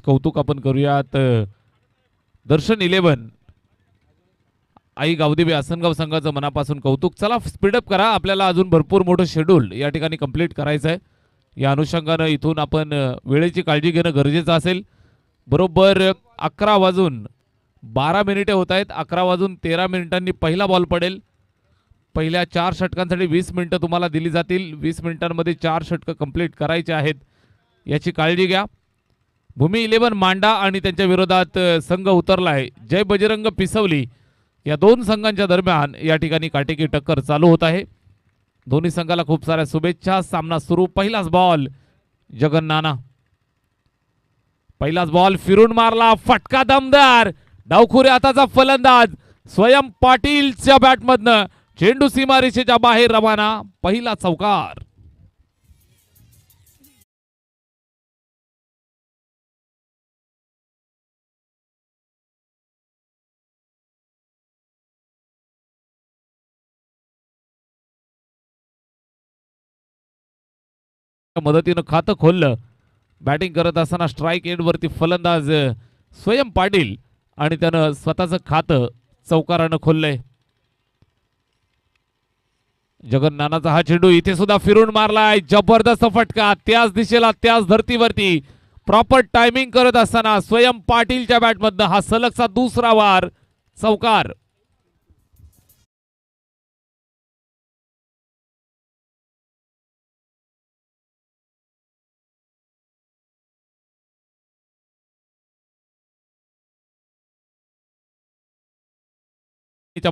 कौतुक आपण करूयात दर्शन 11 आई गावदेवी आसनगाव संघाचं मनापासून कौतुक. चला स्पीडअप करा, आपल्याला अजून भरपूर मोठं शेड्यूल या ठिकाणी कंप्लीट करायचं आहे. या अनुषंगानं इथून आपण वेळेची काळजी घेणं गरजेचं असेल. बरोबर 11:12 होत आहेत. 11:13 पहिला बॉल पडेल. पहिल्या 4 षटकांसाठी 20 मिनिटं तुम्हाला दिली जातील. 20 मिनिटांमध्ये 4 षटकं कंप्लीट करायचे आहेत, याची काळजी घ्या. भूमी 11 मांडा आणि त्यांच्या विरोधात संघ उतरलाय जय बजरंग पिसवली. या दोन संघांच्या दरम्यान या ठिकाणी काटेकी टक्कर चालू होत आहे. दोन्ही संघाला खूप साऱ्या शुभेच्छा. सामना सुरू. पहिलाच बॉल जगन नाना. पहिलाच बॉल फिरून मारला, फटका दमदार. डावखुरे हाताचा फलंदाज स्वयं पाटीलच्या बॅटमधनं चेंडू सीमारेषेच्या बाहेर रवाना. पहिला चौकार. मदतीनं खातं खोललं. बॅटिंग करत असताना स्ट्राईक एंड वरती फलंदाज स्वयं पाटील आणि त्यानं स्वतःचं खातं चौकारानं खोललंय. जगन नानाचा हा चेंडू इथे सुद्धा फिरून मारलाय. जबरदस्त फटका त्याच दिशेला त्याच धर्तीवरती. प्रॉपर टायमिंग करत असताना स्वयं पाटीलच्या बॅटमधनं हा सलगचा दुसरा वार. चौकार.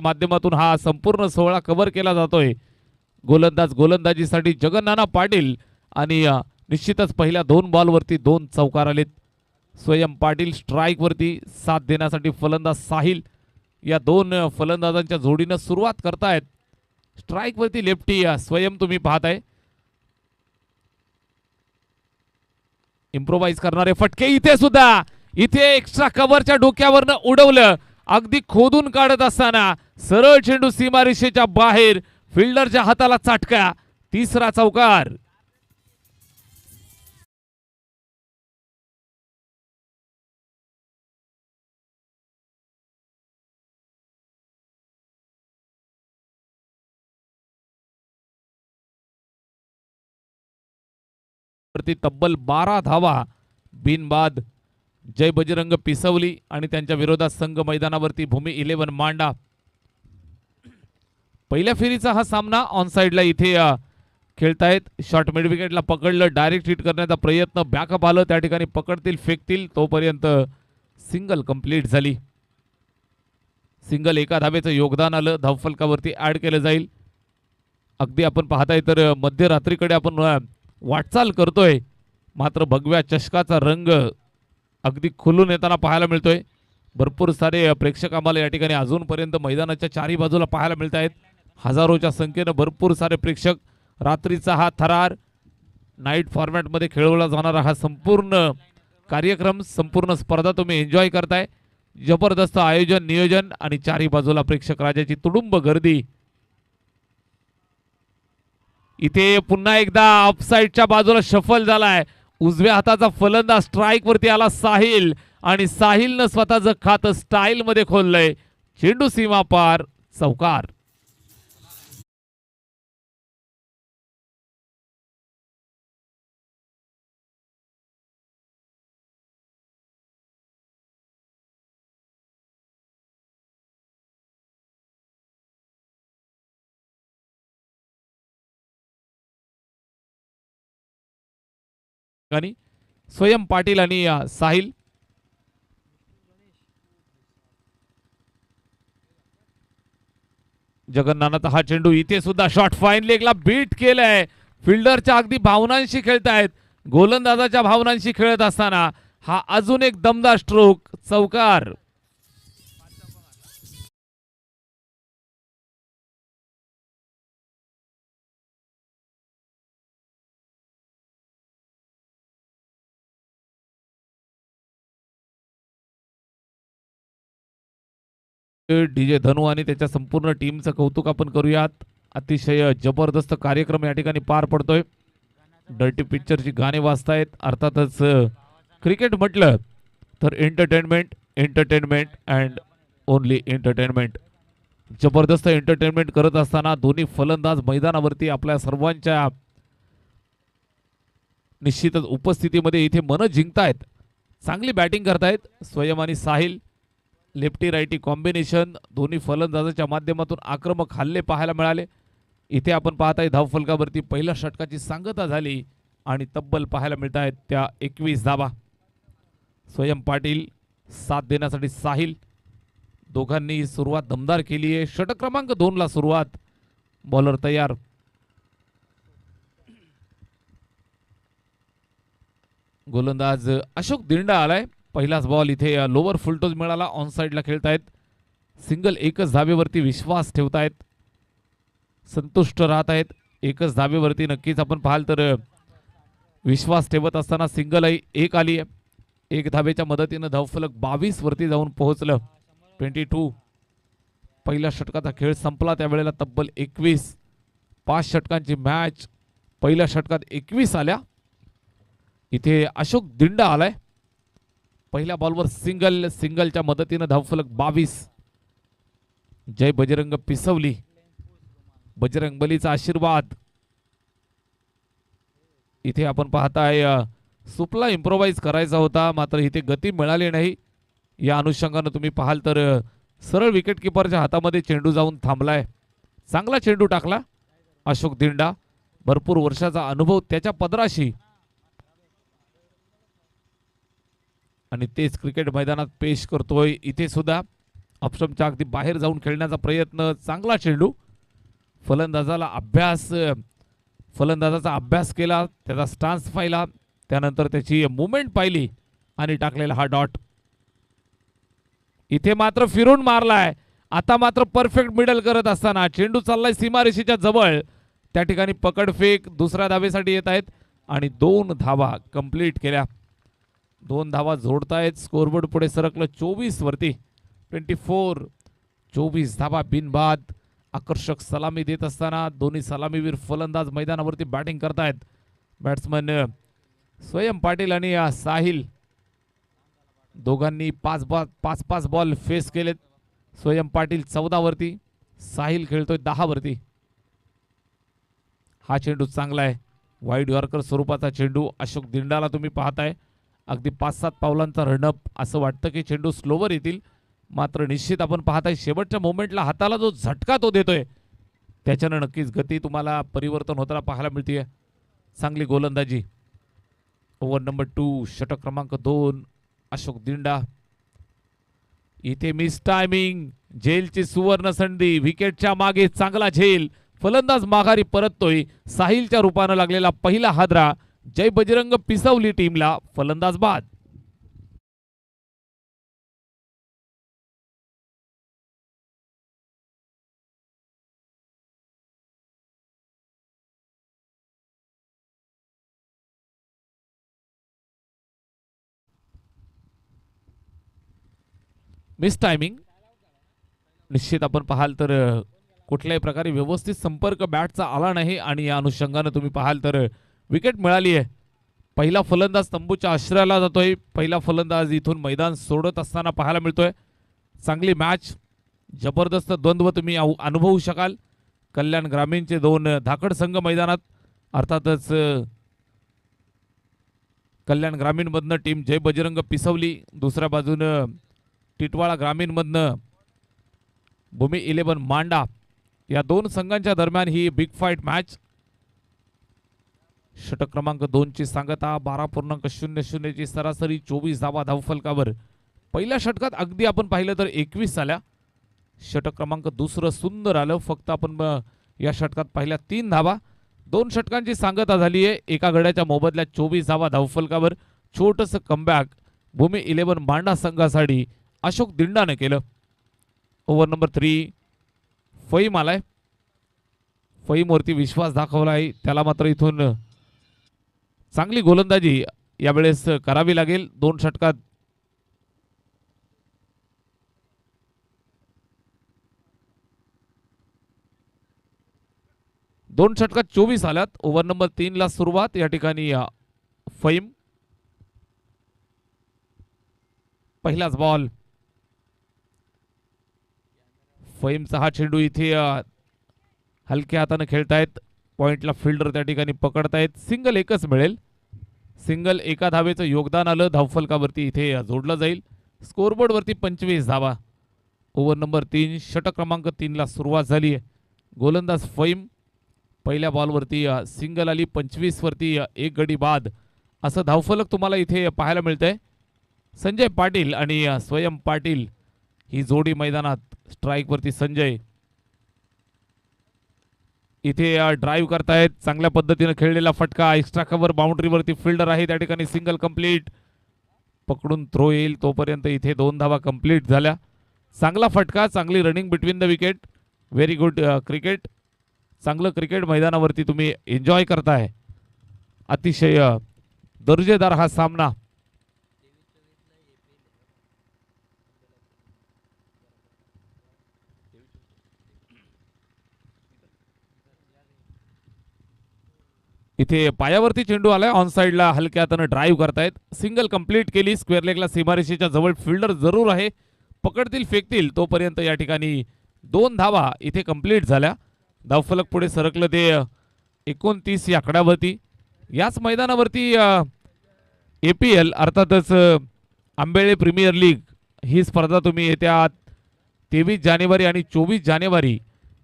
माध्यमातून हा संपूर्ण सोहळा कव्हर केला जातोय. गोलंदाज गोलंदाजीसाठी जगन नाना पाटील आणि निश्चितच पहिल्या 2 बॉलवरती 2 चौकार आलेत. स्वयं पाटील स्ट्राईक वरती साथ देण्यासाठी फलंदाज साहिल या 2 फलंदाजांच्या जोडीनं सुरुवात करतायत. स्ट्राईक वरती लेफ्टी स्वयं तुम्ही पाहताय. इम्प्रोवाइज करणारे फटके इथे सुद्धा. इथे एक्स्ट्रा कव्हरच्या डोक्यावरनं उडवलं. अगदी खोदून काढत असताना सरळ चेंडू सीमारेषेच्या बाहेर. फिल्डरच्या हाताला चाटका. तिसरा चौकार. तब्बल 12 धावा बिनबाद. जय बजरंग पिसवली आणि त्यांच्या विरोधात संघ मैदानावरती भूमी 11 मांडा. पहिल्या फेरीचा हा सामना ऑन साइडला इथे खेळतायत. शॉर्ट मिड विकेटला पकडलं. डायरेक्ट हिट करण्याचा प्रयत्न. बॅकअप आलं. त्या ठिकाणी पकडतील फेकतील तोपर्यंत सिंगल कंप्लीट झाली. सिंगल एका धावेचं योगदान आलं. धावफलकावरती ऍड केलं जाईल. अगदी आपण पाहताय तर मध्यरात्रीकडे आपण वाटचाल करतोय. मात्र भगव्या चषकाचा रंग अगदी खुलून येताना पाहायला मिळतोय. भरपूर सारे प्रेक्षक आम्हाला या ठिकाणी अजूनपर्यंत मैदानाच्या चारही बाजूला पाहायला मिळत आहेत. हजारोच्या संख्येनं भरपूर सारे प्रेक्षक. रात्रीचा हा थरार नाईट फॉर्मॅटमध्ये खेळवला जाणारा हा संपूर्ण कार्यक्रम, संपूर्ण स्पर्धा तुम्ही एन्जॉय करताय. जबरदस्त आयोजन नियोजन आणि चारही बाजूला प्रेक्षक राजाची तुडुंब गर्दी. इथे पुन्हा एकदा ऑफसाईडच्या बाजूला शफल झालाय. उजव्या हाताचा फलंदाज स्ट्राईक वरती आला साहिल आणि साहिलनं स्वतःचं खातं स्टाईल मध्ये खोललंय. चेंडू सीमा पार. चौकार. स्वयं पाटील आणि साहिल. जगन्नाथचा हा चेंडू इथे सुद्धा शॉट फाईन लेगला बीट केलाय. फिल्डरच्या अगदी भावनांशी खेळतायत. गोलंदाजाच्या भावनांशी खेळत असताना हा अजून एक दमदार स्ट्रोक. चौकार. डीजे धनु आणि त्याच्या संपूर्ण टीमचं कौतुक आपण करूयात. अतिशय जबरदस्त कार्यक्रम या ठिकाणी पार पडतोय. डर्टी पिक्चरची गाणी वाजतायत. अर्थातच क्रिकेट म्हटलं तर entertainment entertainment and only entertainment. जबरदस्त एंटरटेनमेंट करत असताना दोन्ही फलंदाज मैदानावरती आपल्या सर्वांच्या निश्चितच उपस्थितीमध्ये इथे मन जिंकतायत. चांगली बॅटिंग करतायत स्वयं आणि साहिल. लेफ्टी राईटी कॉम्बिनेशन दोन्ही फलंदाजाच्या माध्यमातून आक्रमक हल्ले पाहायला मिळाले. इथे आपण पाहताय धावफलकावरती पहिल्या षटकाची सांगता झाली आणि तब्बल पाहायला मिळत आहेत त्या 21 धावा. स्वयं पाटील साथ देण्यासाठी साहिल दोघांनी सुरुवात दमदार केली आहे. षटक क्रमांक 2 ला सुरुवात. बॉलर तयार. गोलंदाज अशोक दिंडा आलाय. पहिलाच बॉल इथे लोअर फुलटोज मिळाला. ऑन साइडला खेळतायत. सिंगल एकच धावेवरती विश्वास ठेवतायत. संतुष्ट राहत आहेत. एकच धावेवरती नक्कीच आपण पाहाल तर विश्वास ठेवत असताना सिंगल एक आली आहे. एक धावेच्या मदतीनं धावफलक 22 वरती जाऊन पोहोचलं. 22. पहिल्या षटकाचा खेळ संपला त्यावेळेला तब्बल 21. 5 षटकांची मॅच. पहिल्या षटकात 21 आल्या. इथे अशोक दिंडा आलाय. पहिल्या बॉलवर सिंगलच्या मदतीनं धावफलक 22. जय बजरंग पिसवली. बजरंग बलीचा आशीर्वाद. इथे आपण पाहताय सुपला इम्प्रोवाइज करायचा होता मात्र इथे गती मिळाली नाही. या अनुषंगाने तुम्ही पाहाल तर सरळ विकेट किपरच्या हातामध्ये चेंडू जाऊन थांबलाय. चांगला चेंडू टाकला अशोक दिंडा. भरपूर वर्षाचा अनुभव त्याच्या पदराशी आणि तेच क्रिकेट मैदानात पेश करतोय. इथे सुद्धा ऑप्शनच्या अगदी बाहेर जाऊन खेळण्याचा प्रयत्न. चांगला चेंडू. फलंदाजाचा अभ्यास केला. त्याचा स्टान्स पाहिला. त्यानंतर त्याची मुवमेंट पाहिली आणि टाकलेला हा डॉट. इथे मात्र फिरून मारलाय. आता मात्र परफेक्ट मिडल करत असताना चेंडू चाललाय सीमारेषेच्या जवळ. त्या ठिकाणी पकडफेक. दुसऱ्या धावेसाठी येत आहेत आणि 2 धावा कंप्लीट केल्या. 2 धावा जोडतायत. स्कोरबोर्ड पुढे सरकलं 24 वरती. 24. 24 धावा बिनबाद. आकर्षक सलामी देत असताना दोन्ही सलामीवीर फलंदाज मैदानावरती बॅटिंग करतायत. बॅट्समन स्वयं पाटील आणि साहिल दोघांनी 5 बॉल फेस केलेत. स्वयं पाटील 14 वरती. साहिल खेळतोय 10 वरती. हा चेंडू चांगला आहे. वाईड यॉर्कर स्वरूपाचा चेंडू. अशोक दिंडाला तुम्ही पाहताय अगदी 5-7 पावलांचा रनअप. असं वाटतं की चेंडू स्लोवर येतील मात्र निश्चित आपण पाहताय शेवटच्या मोमेंटला हाताला जो झटका तो देतोय त्याच्यानं नक्कीच गती तुम्हाला परिवर्तन होताना पाहायला मिळते. चांगली गोलंदाजी. ओव्हर नंबर 2 षटक क्रमांक 2 अशोक दिंडा. इथे मिस टायमिंग. झेलची सुवर्ण संधी. विकेटच्या मागे चांगला झेल. फलंदाज माघारी परततोय. साहिलच्या रूपानं लागलेला पहिला हादरा. जय बजरंग पिसवली टीमला फलंदाज बाद. Miss timing. निश्चित आपण पाहाल तर कुठल्याही प्रकारे व्यवस्थित संपर्क बॅटचा आला नाही आणि या अनुषंगाने तुम्ही पाहाल तर विकेट मिळाली आहे. पहिला फलंदाज तंबूच्या आश्रयाला जातोय. पहिला फलंदाज इथून मैदान सोडत असताना पाहायला मिळतोय. चांगली मॅच. जबरदस्त द्वंद्व तुम्ही अनुभवू शकाल. कल्याण ग्रामीणचे 2 धाकड संघ मैदानात. अर्थातच कल्याण ग्रामीणमधनं टीम जय बजरंग पिसवली. दुसऱ्या बाजूनं टिटवाळा ग्रामीणमधनं भूमी 11 मांडा. या 2 संघांच्या दरम्यान ही बिग फाईट मॅच. षटक क्रमांक 2 ची सांगता. 12.00 ची सरासरी. 24 धावा धावफलकावर. पहिल्या षटकात अगदी आपण पाहिलं तर 21 आल्या. षटक क्रमांक 2 सुंदर आलं. फक्त आपण या षटकात पाहिल्या 3 धावा. 2 षटकांची सांगता झाली आहे. एका गड्याच्या मोबदल्यात 24 धावा धावफलकावर. छोटंसं कमबॅक भूमी 11 मांडा संघासाठी अशोक दिंडाने केलं. ओव्हर नंबर 3 फईम आलाय. फईमवरती विश्वास दाखवलाय. त्याला मात्र इथून चांगली गोलंदाजी यावेळेस करावी लागेल. 2 षटकात दोन षटकात 24 आल्यात. ओव्हर नंबर 3 ला सुरुवात. या ठिकाणी फईम पहिलाच बॉल. फहीमचा हा चेंडू इथे हलक्या हाताने खेळतायत. पॉइंटला फिल्डर त्या ठिकाणी पकडतायत. सिंगल एकच मिळेल. सिंगल एका धावेचं योगदान आलं. धावफलकावरती इथे जोडलं जाईल. स्कोरबोर्डवरती 25 धावा. ओव्हर नंबर 3 षटक क्रमांक 3 ला सुरुवात झाली आहे. गोलंदाज फहीम पहिल्या बॉलवरती सिंगल आली. 25 वरती एक गडी बाद असं धावफलक तुम्हाला इथे पाहायला मिळतंय. संजय पाटील आणि स्वयं पाटील ही जोडी मैदानात. स्ट्राईकवरती संजय इथे ड्राईव्ह करतायत. चांगल्या पद्धतीने खेळलेला फटका. एक्स्ट्रा कव्हर बाउंड्रीवरती फिल्डर आहे त्या ठिकाणी. Single complete. पकडून थ्रो येईल तोपर्यंत इथे 2 धावा कंप्लीट झाल्या. चांगला फटका. चांगली running between the wicket. Very good cricket. चांगलं क्रिकेट मैदानावरती तुम्ही एन्जॉय करताय. अतिशय दर्जेदार हा सामना. इथे पायावरती चेंडू आलाय. ऑन साइडला हलक्या हाताने ड्राईव्ह करतायत. सिंगल कंप्लीट केली. स्क्वेअर लेगला सीमारेषेच्या जवळ फिल्डर जरूर आहे. पकडतील फेकतील तोपर्यंत या ठिकाणी 2 धावा इथे कंप्लीट झाल्या. धावफलक पुढे सरकलं ते 29 या आकड्यावरती. याच मैदानावरती APL अर्थातच आंबेळे प्रीमियर लीग ही स्पर्धा तुम्ही येत्या 23 जानेवारी आणि 24 जानेवारी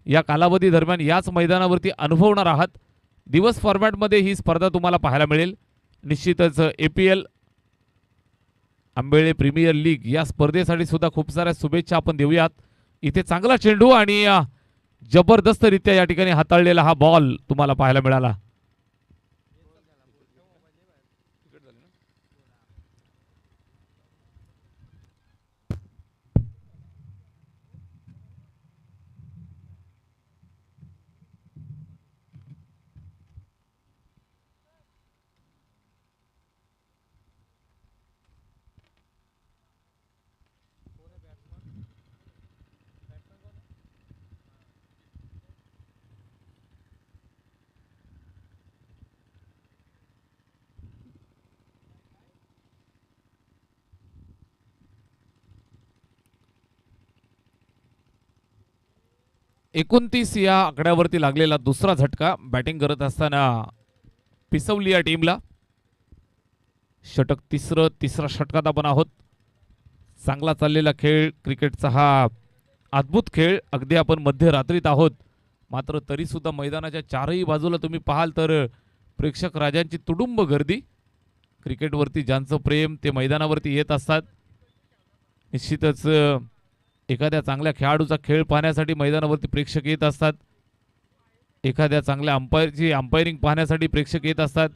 या कालावधी दरम्यान याच मैदानावरती अनुभवणार आहात. दिवस फॉर्मॅटमध्ये ही स्पर्धा तुम्हाला पाहायला मिळेल. निश्चितच APL आंबेळे प्रीमियर लीग या स्पर्धेसाठी सुद्धा खूप साऱ्या शुभेच्छा आपण देऊयात. इथे चांगला चेंडू आणि जबरदस्तरित्या या ठिकाणी हाताळलेला हा बॉल तुम्हाला पाहायला मिळाला. एकोणतीस या आकड्यावरती लागलेला दुसरा झटका. बॅटिंग करत असताना पिसवली या टीमला. षटक तिसरा षटकात आपण आहोत. चांगला चाललेला खेळ. क्रिकेटचा हा अद्भुत खेळ. अगदी आपण मध्यरात्रीत आहोत मात्र तरी सुद्धा मैदानाच्या चारही बाजूला तुम्ही पाहाल तर प्रेक्षक राजांची तुडुंब गर्दी. क्रिकेटवरती ज्यांचं प्रेम ते मैदानावरती येत असतात. निश्चितच एखाद्या चांगल्या खेळाडूचा खेळ पाहण्यासाठी मैदानावरती प्रेक्षक येत असतात. एखाद्या चांगल्या अंपायरची अंपायरिंग पाहण्यासाठी प्रेक्षक येत असतात.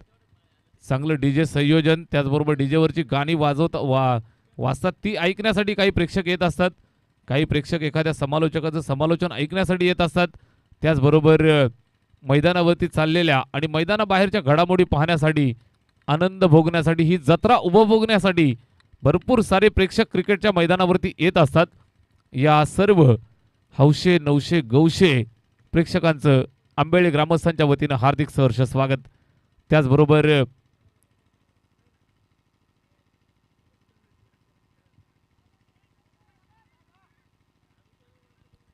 चांगलं डीजे संयोजन त्याचबरोबर डीजेवरची गाणी वाजतात ती ऐकण्यासाठी काही प्रेक्षक येत असतात. काही प्रेक्षक एखाद्या समालोचकाचं समालोचन ऐकण्यासाठी येत असतात. त्याचबरोबर मैदानावरती चाललेल्या आणि मैदानाबाहेरच्या घडामोडी पाहण्यासाठी आनंद भोगण्यासाठी ही जत्रा उपभोगण्यासाठी भरपूर सारे प्रेक्षक क्रिकेटच्या मैदानावरती येत असतात. या सर्व हौशे नवशे गौशे प्रेक्षकांचं आंबेळे ग्रामस्थांच्या वतीनं हार्दिक सहर्ष स्वागत. त्याचबरोबर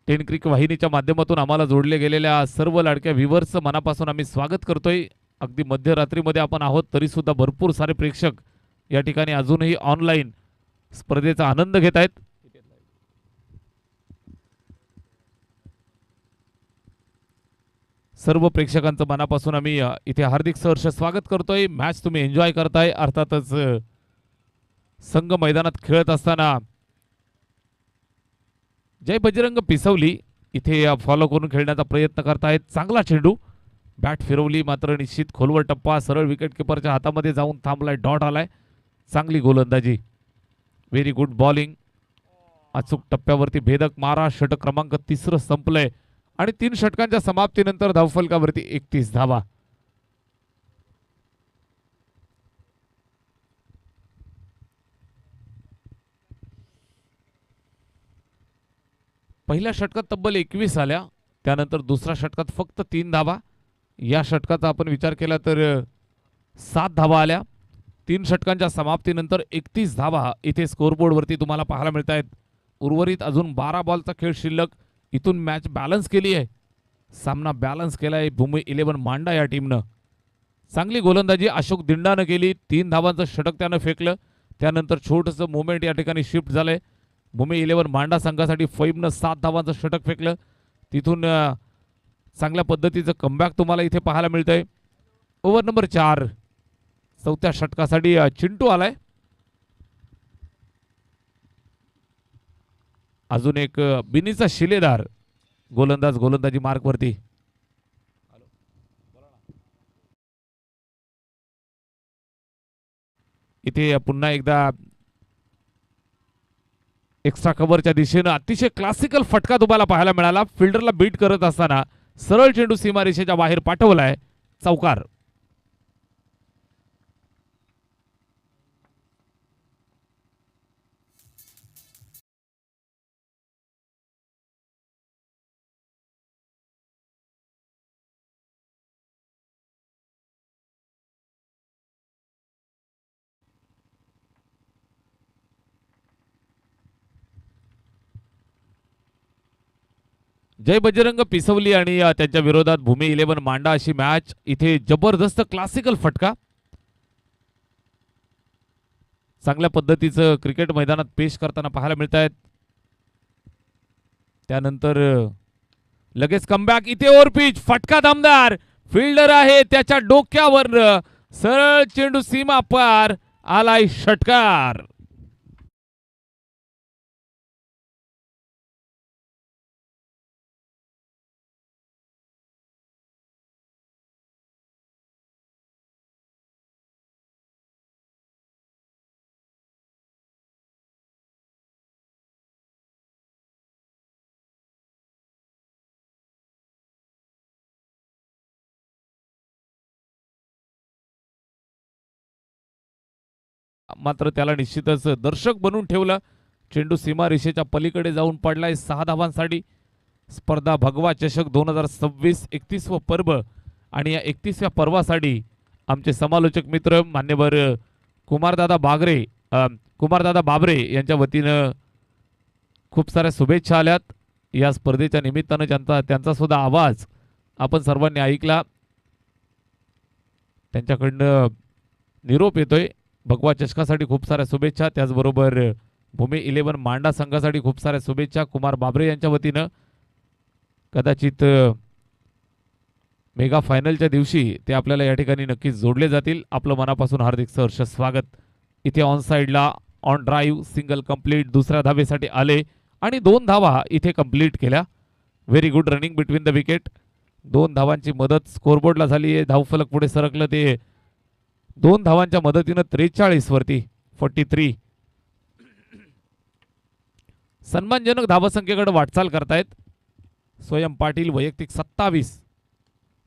टेन क्रिक वाहिनीच्या माध्यमातून आम्हाला जोडले गेलेल्या सर्व लाडक्या व्ह्यूअर्सचं मनापासून आम्ही स्वागत करतोय. अगदी मध्यरात्रीमध्ये आपण आहोत तरी सुद्धा भरपूर सारे प्रेक्षक या ठिकाणी अजूनही ऑनलाईन स्पर्धेचा आनंद घेत आहेत. सर्व प्रेक्षकांचं मनापासून आम्ही इथे हार्दिक सहर्ष स्वागत करतोय. मॅच तुम्ही एन्जॉय करताय. अर्थातच संघ मैदानात खेळत असताना जय बजरंग पिसवली इथे फॉलो करून खेळण्याचा प्रयत्न करतायत. चांगला चेंडू. बॅट फिरवली मात्र निश्चित खोलवर टप्पा सरळ विकेट किपरच्या हातामध्ये जाऊन थांबलाय. डॉट आलाय. चांगली गोलंदाजी. Very good bowling. अचूक टप्प्यावरती भेदक मारा. षटक क्रमांक 3 संपलंय आणि 3 षटकांच्या समाप्तीनंतर धावफलकावरती 31 धावा. पहिल्या षटकात तब्बल 21 आल्या. त्यानंतर दुसऱ्या षटकात फक्त 3 धावा. या षटकाचा आपण विचार केला तर 7 धावा आल्या. 3 षटकांच्या समाप्तीनंतर 31 धावा इथे स्कोरबोर्डवरती तुम्हाला पाहायला मिळत आहेत. उर्वरित अजून 12 बॉलचा खेळ शिल्लक. इथून मॅच बॅलन्स केली आहे. सामना बॅलन्स केलाय भूमी 11 मांडा या टीमनं. चांगली गोलंदाजी अशोक दिंडानं केली. 3 धावांचं षटक त्यानं फेकलं. त्यानंतर छोटंसं मुवमेंट या ठिकाणी शिफ्ट झालंय. भूमी 11 मांडा संघासाठी फैबनं 7 धावांचं षटक फेकलं. तिथून चांगल्या पद्धतीचं कमबॅक तुम्हाला इथे पाहायला मिळतंय. ओव्हर नंबर 4 चौथ्या षटकासाठी चिंटू आलाय. अजून एक बिनीचा शिलेदार गोलंदाज गोलंदाजी मार्कवरती. इथे पुन्हा एकदा एक्स्ट्रा कव्हरच्या दिशेनं अतिशय क्लासिकल फटका तुम्हाला पाहायला मिळाला. फिल्डरला बीट करत असताना सरळ चेंडू सीमारेषेच्या बाहेर पाठवलाय. चौकार. जय बजरंग पिसवली आणि त्यांच्या विरोधात भूमी 11 मांडा अशी मॅच. इथे जबरदस्त क्लासिकल फटका चांगल्या पद्धतीचं क्रिकेट मैदानात पेश करताना पाहायला मिळत आहेत. त्यानंतर लगेच कमबॅक. इथे ओव्हर पिच फटका दमदार. फिल्डर आहे त्याच्या डोक्यावर सरळ चेंडू सीमा पार आलाय. षटकार. मात्र त्याला निश्चितच दर्शक बनवून ठेवलं. चेंडू सीमा रेषेच्या पलीकडे जाऊन पडलाय 6 धावांसाठी. स्पर्धा भगवा चषक 2026 31व पर्व आणि या 31व्या पर्वासाठी आमचे समालोचक मित्र मान्यवर कुमारदादा बाबरे यांच्या वतीनं खूप साऱ्या शुभेच्छा आल्यात. या स्पर्धेच्या निमित्तानं त्यांचा सुद्धा आवाज आपण सर्वांनी ऐकला. त्यांच्याकडनं निरोप येतोय. भगवा चषकासाठी खूप साऱ्या शुभेच्छा. त्याचबरोबर भूमी 11 मांडा संघासाठी खूप साऱ्या शुभेच्छा कुमार बाबरे यांच्या वतीनं. कदाचित मेगा फायनलच्या दिवशी ते आपल्याला या ठिकाणी नक्कीच जोडले जातील. आपलं मनापासून हार्दिक सहर्ष स्वागत. इथे ऑन साइडला ऑन ड्राईव्ह सिंगल कंप्लीट दुसऱ्या धावेसाठी आले आणि 2 धावा इथे कंप्लीट केल्या. Very good running between the wicket. 2 धावांची मदत स्कोरबोर्डला झाली आहे. धावफलक पुढे सरकलं ते 2 धावांच्या मदतीनं 43 वरती 43. सन्मानजनक धावसंख्येकडे वाटचाल करतायत. स्वयं पाटील वैयक्तिक 27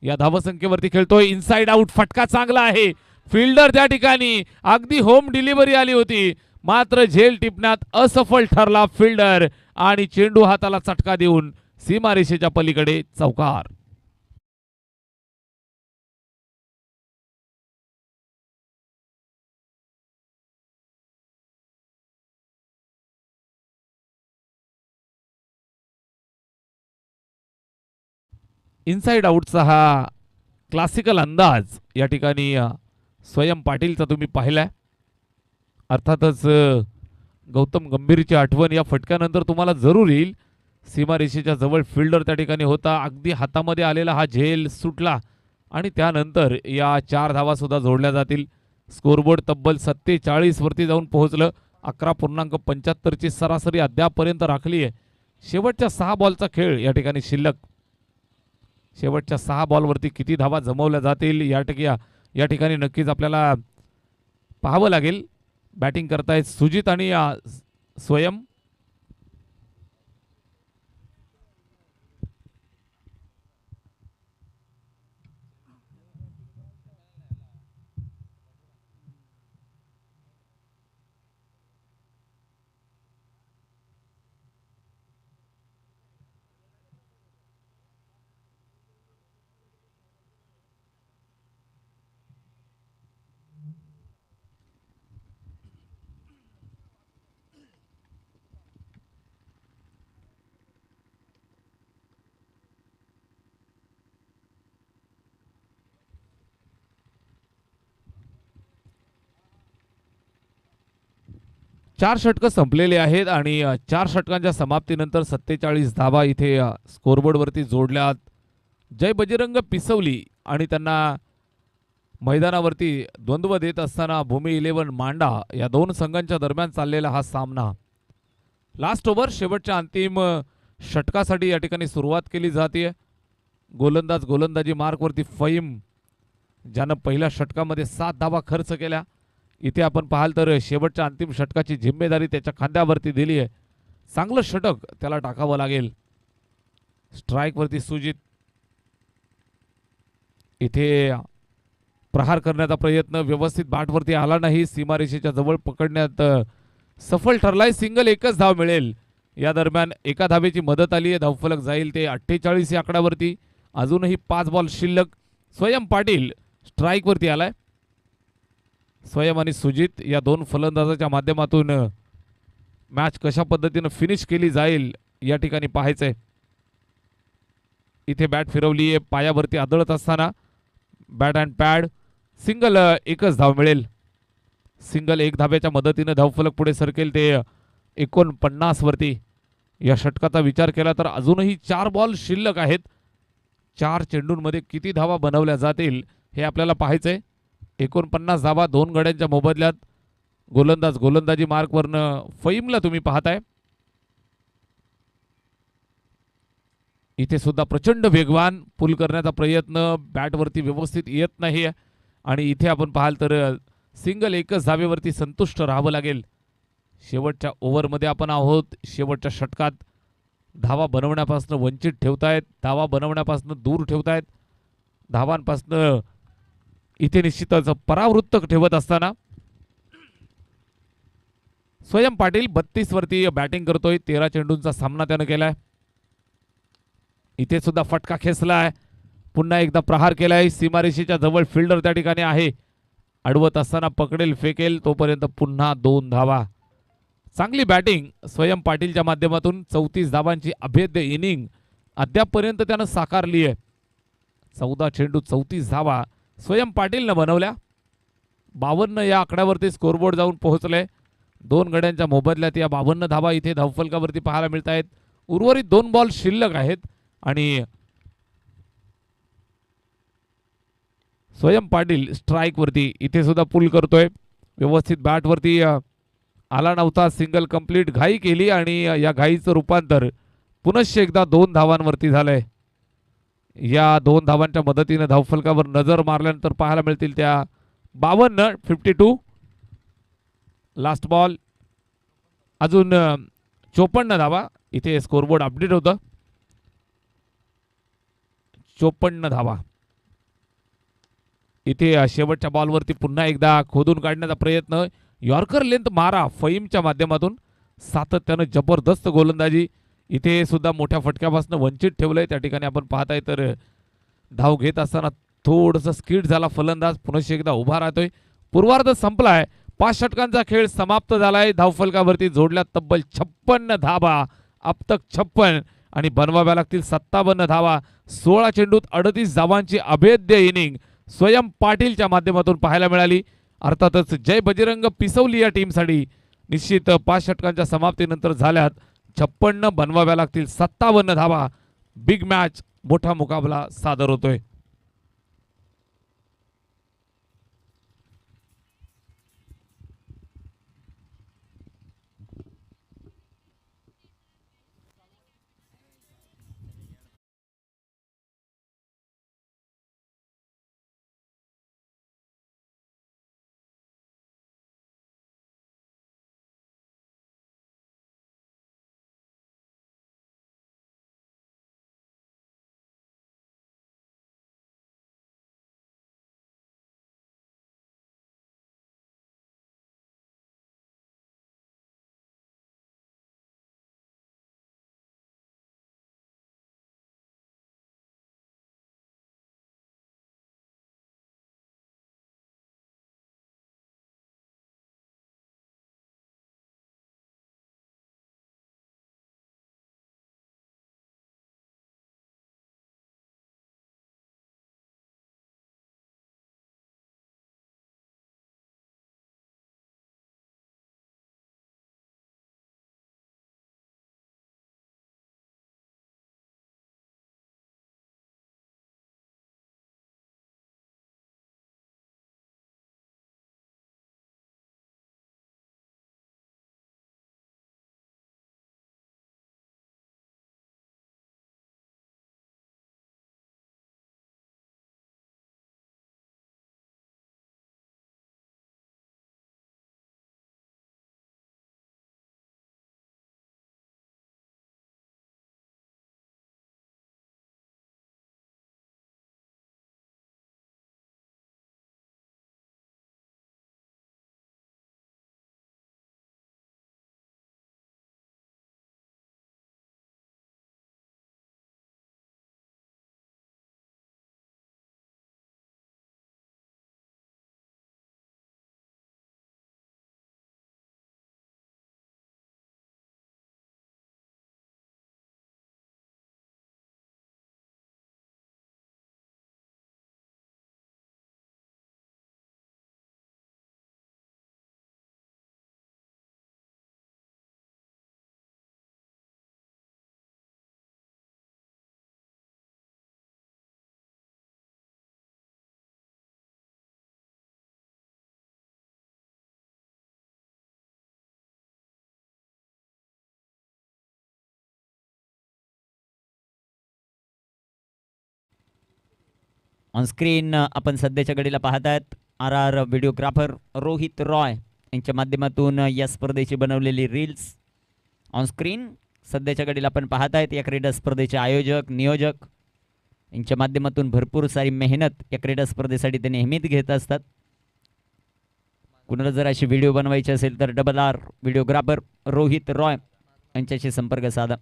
या धावसंख्येवरती खेळतोय. इनसाइड आउट फटका चांगला आहे. फिल्डर त्या ठिकाणी अगदी होम डिलिव्हरी आली होती मात्र झेल टिपण्यात असफल ठरला फिल्डर आणि चेंडू हाताला चटका देऊन सीमारेषेच्या पलीकडे चौकार. इनसाइड आउटचा हा क्लासिकल अंदाज या ठिकाणी स्वयं पाटीलचा तुम्ही पाहिलाय. अर्थातच गौतम गंभीरची आठवण या फटक्यानंतर तुम्हाला जरूर येईल. सीमारेषेच्या जवळ फिल्डर त्या ठिकाणी होता. अगदी हातामध्ये आलेला हा झेल सुटला आणि त्यानंतर या 4 धावा सुद्धा जोडल्या जातील. स्कोरबोर्ड तब्बल 47 वरती जाऊन पोहोचलं. 11.75 ची सरासरी अद्यापपर्यंत राखली आहे. शेवटच्या 6 बॉलचा खेळ या ठिकाणी शिल्लक. शेवटच्या 6 बॉलवरती किती धावा जमवल्या जातील या ठिकाणी नक्कीच आपल्याला पाहावं लागेल. बॅटिंग करतायत सुजित आणि स्वयं. 4 षटकं संपलेली आहेत आणि 4 षटकांच्या समाप्तीनंतर 47 धावा इथे स्कोरबोर्डवरती जोडल्यात. जय बजरंग पिसवली आणि त्यांना मैदानावरती द्वंद्व देत असताना भूमी 11 मांडा या दोन संघांच्या दरम्यान चाललेला हा सामना. लास्ट ओव्हर शेवटच्या अंतिम षटकासाठी या ठिकाणी सुरुवात केली जाते. गोलंदाजी मार्कवरती फहीम ज्यानं पहिल्या षटकामध्ये 7 धावा खर्च केल्या. इथे आपण पाहाल तर शेवटच्या अंतिम षटकाची जिम्मेदारी त्याच्या खांद्यावरती दिली आहे. चांगलं षटक त्याला टाकावं लागेल. स्ट्राईकवरती सुजित इथे प्रहार करण्याचा प्रयत्न व्यवस्थित बॅटवरती आला नाही. सीमारेषेच्या जवळ पकडण्यात सफल ठरलाय. सिंगल एकच धाव मिळेल. या दरम्यान एका धावेची मदत आली आहे. धावफलक जाईल ते 48 या आकड्यावरती. अजूनही 5 बॉल शिल्लक. स्वयं पाटील स्ट्राईकवरती आलाय. स्वयं आणि सुजित या दोन फलंदाजाच्या माध्यमातून मॅच कशा पद्धतीने फिनिश केली जाईल या ठिकाणी पाहायचंय. इथे बॅट फिरवली आहे पायावरती आदळत असताना. बॅट अँड पॅड सिंगल एकच धाव मिळेल. सिंगल एक धाब्याच्या मदतीने धावफलक पुढे सरकेल ते 49 वरती. या षटकाचा विचार केला तर अजूनही 4 बॉल शिल्लक आहेत. 4 चेंडूंमध्ये किती धावा बनवल्या जातील हे आपल्याला पाहायचंय. 49 धावा 2 गड्यांच्या मोबदल्यात. गोलंदाजी मार्कवरनं फहीमला तुम्ही पाहताय. इथे सुद्धा प्रचंड वेगवान पुल करण्याचा प्रयत्न बॅटवरती व्यवस्थित येत नाही आणि इथे आपण पाहाल तर सिंगल एकच धावेवरती संतुष्ट राहावं लागेल. शेवटच्या ओव्हरमध्ये आपण आहोत. शेवटच्या षटकात धावा बनवण्यापासून वंचित ठेवतायत. धावा बनवण्यापासून दूर ठेवतायत. धावांपासून इथे निश्चितच परावृत्त ठेवत असताना स्वयं पाटील 32 वरती बॅटिंग करतोय. 13 चेंडूंचा सामना त्यानं केलाय. इथे सुद्धा फटका खेचलाय. पुन्हा एकदा प्रहार केलाय. सीमारेषेच्या जवळ फिल्डर त्या ठिकाणी आहे. अडवत असताना पकडेल फेकेल तोपर्यंत पुन्हा 2 धावा. चांगली बॅटिंग स्वयं पाटीलच्या माध्यमातून. 34 धावांची अभेद्य इनिंग अद्यापपर्यंत त्यानं साकारली आहे. 14 चेंडू 34 धावा स्वयं पाटीलनं बनवल्या. 52 या आकड्यावरती स्कोरबोर्ड जाऊन पोहोचले. 2 गड्यांच्या मोबदल्यात या 52 धावा इथे धावफलकावरती पाहायला मिळत आहेत. उर्वरित 2 बॉल शिल्लक आहेत आणि स्वयं पाटील स्ट्राईक वरती इथे सुद्धा पुल करतोय. व्यवस्थित बॅट वरती आला नव्हता. सिंगल कंप्लीट घाई केली आणि या घाईचं रूपांतर पुनश्च एकदा 2 धावांवरती झालंय. या 2 धावांच्या मदतीने धावफलकावर नजर मारल्यानंतर पाहायला मिळतील त्या 52 लास्ट बॉल. अजून 54 धावा. इथे स्कोरबोर्ड अपडेट होतं. 54 धावा. इथे शेवटच्या बॉलवरती पुन्हा एकदा खोदून काढण्याचा प्रयत्न. यॉर्कर लेंथ मारा फहीमच्या माध्यमातून. सातत्यानं जबरदस्त गोलंदाजी. इथे सुद्धा मोठ्या फटक्यापासून वंचित ठेवलंय. त्या ठिकाणी आपण पाहताय तर धाव घेत असताना थोडंसं स्किड झाला फलंदाज. पुनश्च एकदा उभा राहतोय. पूर्वार्ध संपलाय. 5 षटकांचा खेळ समाप्त झालाय. धावफलकावरती जोडल्या तब्बल 56 धावा. अब तक 56 आणि बनवाव्या लागतील 57 धावा. 16 चेंडूत 38 धावांची अभेद्य इनिंग स्वयं पाटीलच्या माध्यमातून पाहायला मिळाली. अर्थातच जय बजरंग पिसवली या टीमसाठी निश्चित 5 षटकांच्या समाप्तीनंतर झाल्यात 56 बनवाव्या लागतील 57 धावा. बिग मॅच मोठा मुकाबला सादर होतोय. ऑन स्क्रीन आपण सध्याच्या घडीला पाहतात RR व्हिडिओग्राफर रोहित रॉय यांच्या माध्यमातून या स्पर्धेची बनवलेली रील्स ऑन स्क्रीन सध्याच्या घडीला आपण पाहतायत. या क्रीडा स्पर्धेचे आयोजक नियोजक यांच्या माध्यमातून भरपूर सारी मेहनत या क्रीडा स्पर्धेसाठी ते नेहमीच घेत असतात. कुणाला जर अशी व्हिडिओ बनवायची असेल तर RR व्हिडिओग्राफर रोहित रॉय यांच्याशी संपर्क साधा.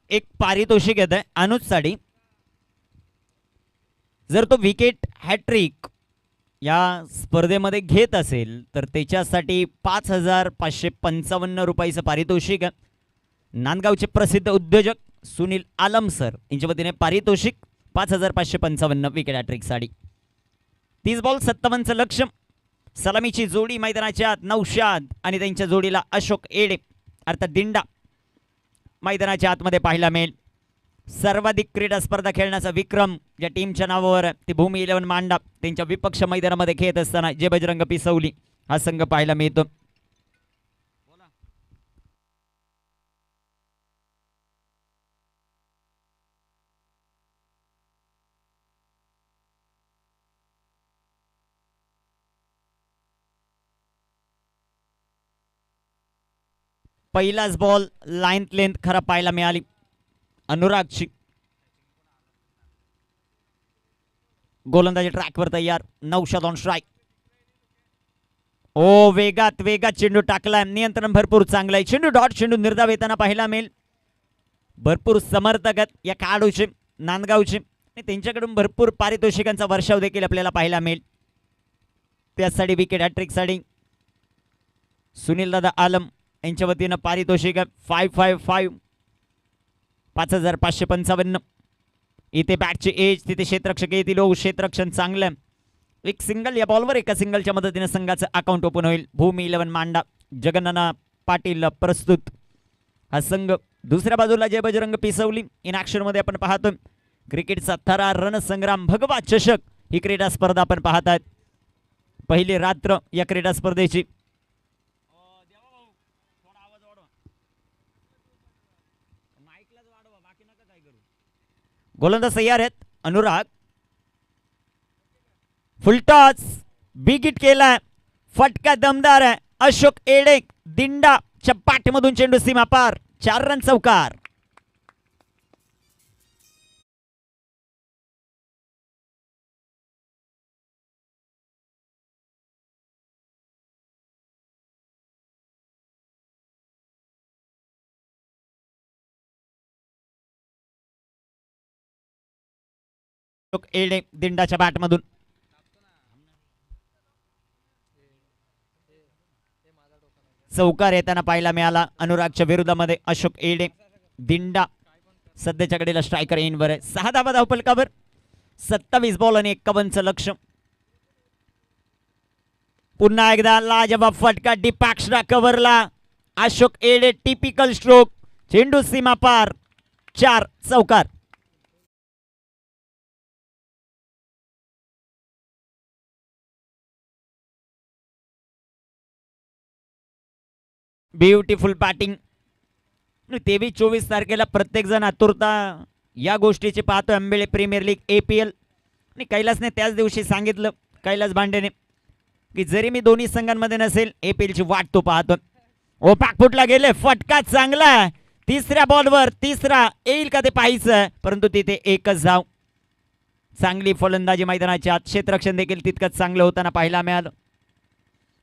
एक पारितोषिक येत आहे अनुज साडी. जर तो विकेट हॅट्रिक या स्पर्धेमध्ये घेत असेल तर त्याच्यासाठी 5,555 रुपयाचं पारितोषिक आहे. नांदगावचे प्रसिद्ध उद्योजक सुनील आलम सर यांच्या वतीने पारितोषिक 5,555 विकेट हॅट्रिक साडी. 30 बॉल 57चं लक्ष. सलामीची जोडी मैदानाच्या आत नौशाद आणि त्यांच्या जोडीला अशोक एडे अर्थात दिंडा मैदानाच्या आतमध्ये पाहायला मिळेल. सर्वाधिक क्रीडा स्पर्धा खेळण्याचा विक्रम या टीमच्या नावावर ती भूमी 11 मांडा त्यांच्या विपक्ष मैदानामध्ये खेळत असताना जे बजरंग पिसवली हा संघ पाहायला मिळतो. पहिलाच बॉल लाईन लेंथ खरा पाहायला मिळाली अनुरागची. गोलंदाजी ट्रॅकवर तयार. Naushad on strike. ओ वेगात वेगात चेंडू टाकलाय. नियंत्रण भरपूर चांगलं आहे. चेंडू डॉट चेंडू निर्धाव येताना पाहायला मिळेल. भरपूर समर्थक आहेत या खेळाडूचे नांदगावचे आणि त्यांच्याकडून भरपूर पारितोषिकांचा वर्षाव देखील आपल्याला पाहायला मिळेल. त्यासाठी विकेट हॅट्रिक साठी सुनील दादा आलम यांच्या वतीनं पारितोषिक 555 5,555. इथे बॅटची एज तिथे क्षेत्ररक्षक येतील. क्षेत्ररक्षण चांगलं. एक सिंगल या बॉलवर एका सिंगलच्या मदतीने संघाचं अकाउंट ओपन होईल. भूमी 11 मांडा जगन्नाना पाटील प्रस्तुत हा संघ. दुसऱ्या बाजूला जय बजरंग पिसवली इन ऍक्शन मध्ये आपण पाहतोय. क्रिकेटचा थरा रणसंग्राम भगवा चषक ही क्रीडा स्पर्धा आपण पाहतात. पहिली रात्र या क्रीडा स्पर्धेची. गोलंदाज तयार आहेत. अनुराग फुलटॉस बिग हिट केलाय. फटका दमदार आहे. अशोक एडे दिंडा पाठमधून चेंडू सीमा पार. 4 रन चौकार. अशोक एडे दिंडाच्या बॅटमधून. चौकार येताना पाहायला मिळाला अनुरागच्या विरोधामध्ये. अशोक एडे दिंडा सध्याच्या घडीला स्ट्रायकर इनवर आहे. 6 धावा धावफलकावर. 27 बॉल आणि 51चं लक्ष. पुन्हा एकदा लाजवाब फटका डिपॅक्सला कव्हरला. Ashok Ade typical stroke. चेंडू सीमा पार. 4 चौकार. Beautiful batting. 23-24 तारखेला प्रत्येक जण आतुरता या गोष्टीची पाहतो. आंबेळे प्रीमियर लीग APL आणि कैलासने त्याच दिवशी सांगितलं कैलास भांडेने की जरी मी दोन्ही संघांमध्ये नसेल APL ची वाट तो पाहतो. ओ बॅकफुटला गेले. फटका चांगला. तिसऱ्या बॉलवर तिसरा येईल का ते पाहायचं परंतु तिथे एकच धाव. चांगली फलंदाजी मैदानाच्या आत. क्षेत्ररक्षण देखील तितकंच चांगलं होताना पाहायला मिळालं.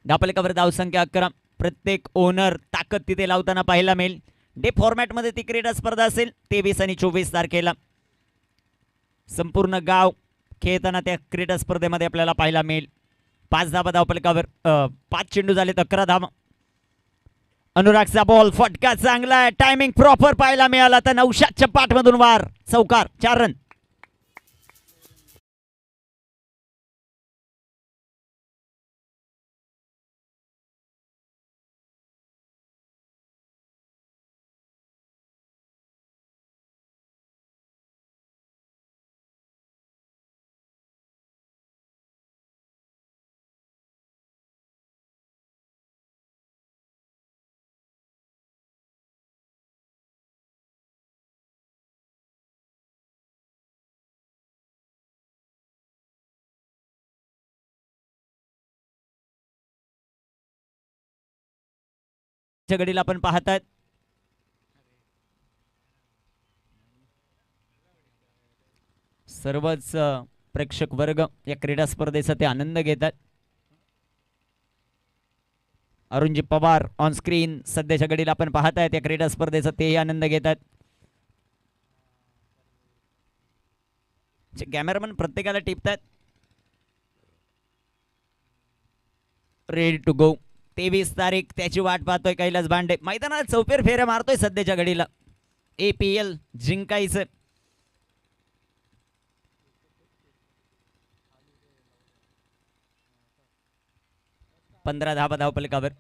धावफलकावर धावसंख्या 11. प्रत्येक ओनर ताकद तिथे लावताना पाहायला मिळेल. डे फॉर्मॅटमध्ये ती क्रीडा स्पर्धा असेल 23 आणि 24 तारखेला. संपूर्ण गाव खेळताना त्या क्रीडा स्पर्धेमध्ये आपल्याला पाहायला मिळेल. 5 धावा धावफलकावर. 5 चेंडू झाले 11 धावा. अनुरागचा बॉल फटका चांगला आहे. टायमिंग प्रॉपर पाहायला मिळाला. तर नौशादच्या पाठमधून वार. चौकार. 4 रन. च्या घडीला आपण पाहतात सर्वच प्रेक्षक वर्ग या क्रीडा स्पर्धेचा ते आनंद घेतात. अरुणजी पवार ऑन स्क्रीन सध्याच्या घडीला आपण पाहतायत या क्रीडा स्पर्धेचा तेही आनंद घेतात. कॅमेरामन प्रत्येकाला टिपतात. Ready to go. 23 तारीख त्याची वाट पाहतोय कैलास बांडे. मैदानात चौफेर फेऱ्या मारतोय सध्याच्या घडीला. APL जिंकायचं. 15 धावा धावफलकावर.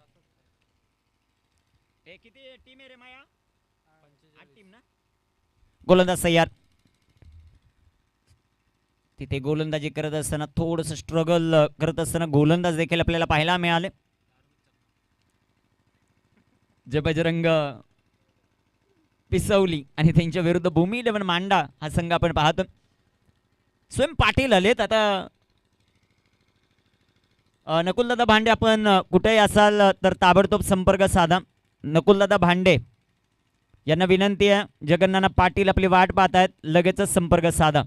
किती टीम आहे रे माया? 8 टीम ना. गोलंदाज तयार. तिथे गोलंदाजी करत असताना थोडस स्ट्रगल करत असताना गोलंदाज देखील आपल्याला पाहायला मिळाले. जे बजरंग पिसवली आणि त्यांच्या विरुद्ध भूमी 11 मांडा हा संघ आपण पाहतो. स्वयं पाटील आलेत आता. नकुलदादा भांडे आपण कुठेही असाल तर ताबडतोब संपर्क साधा. नकुलदादा भांडे यांना विनंती आहे. जगन्नाथ पाटील आपली वाट पाहत आहेत. लगेचच संपर्क साधा.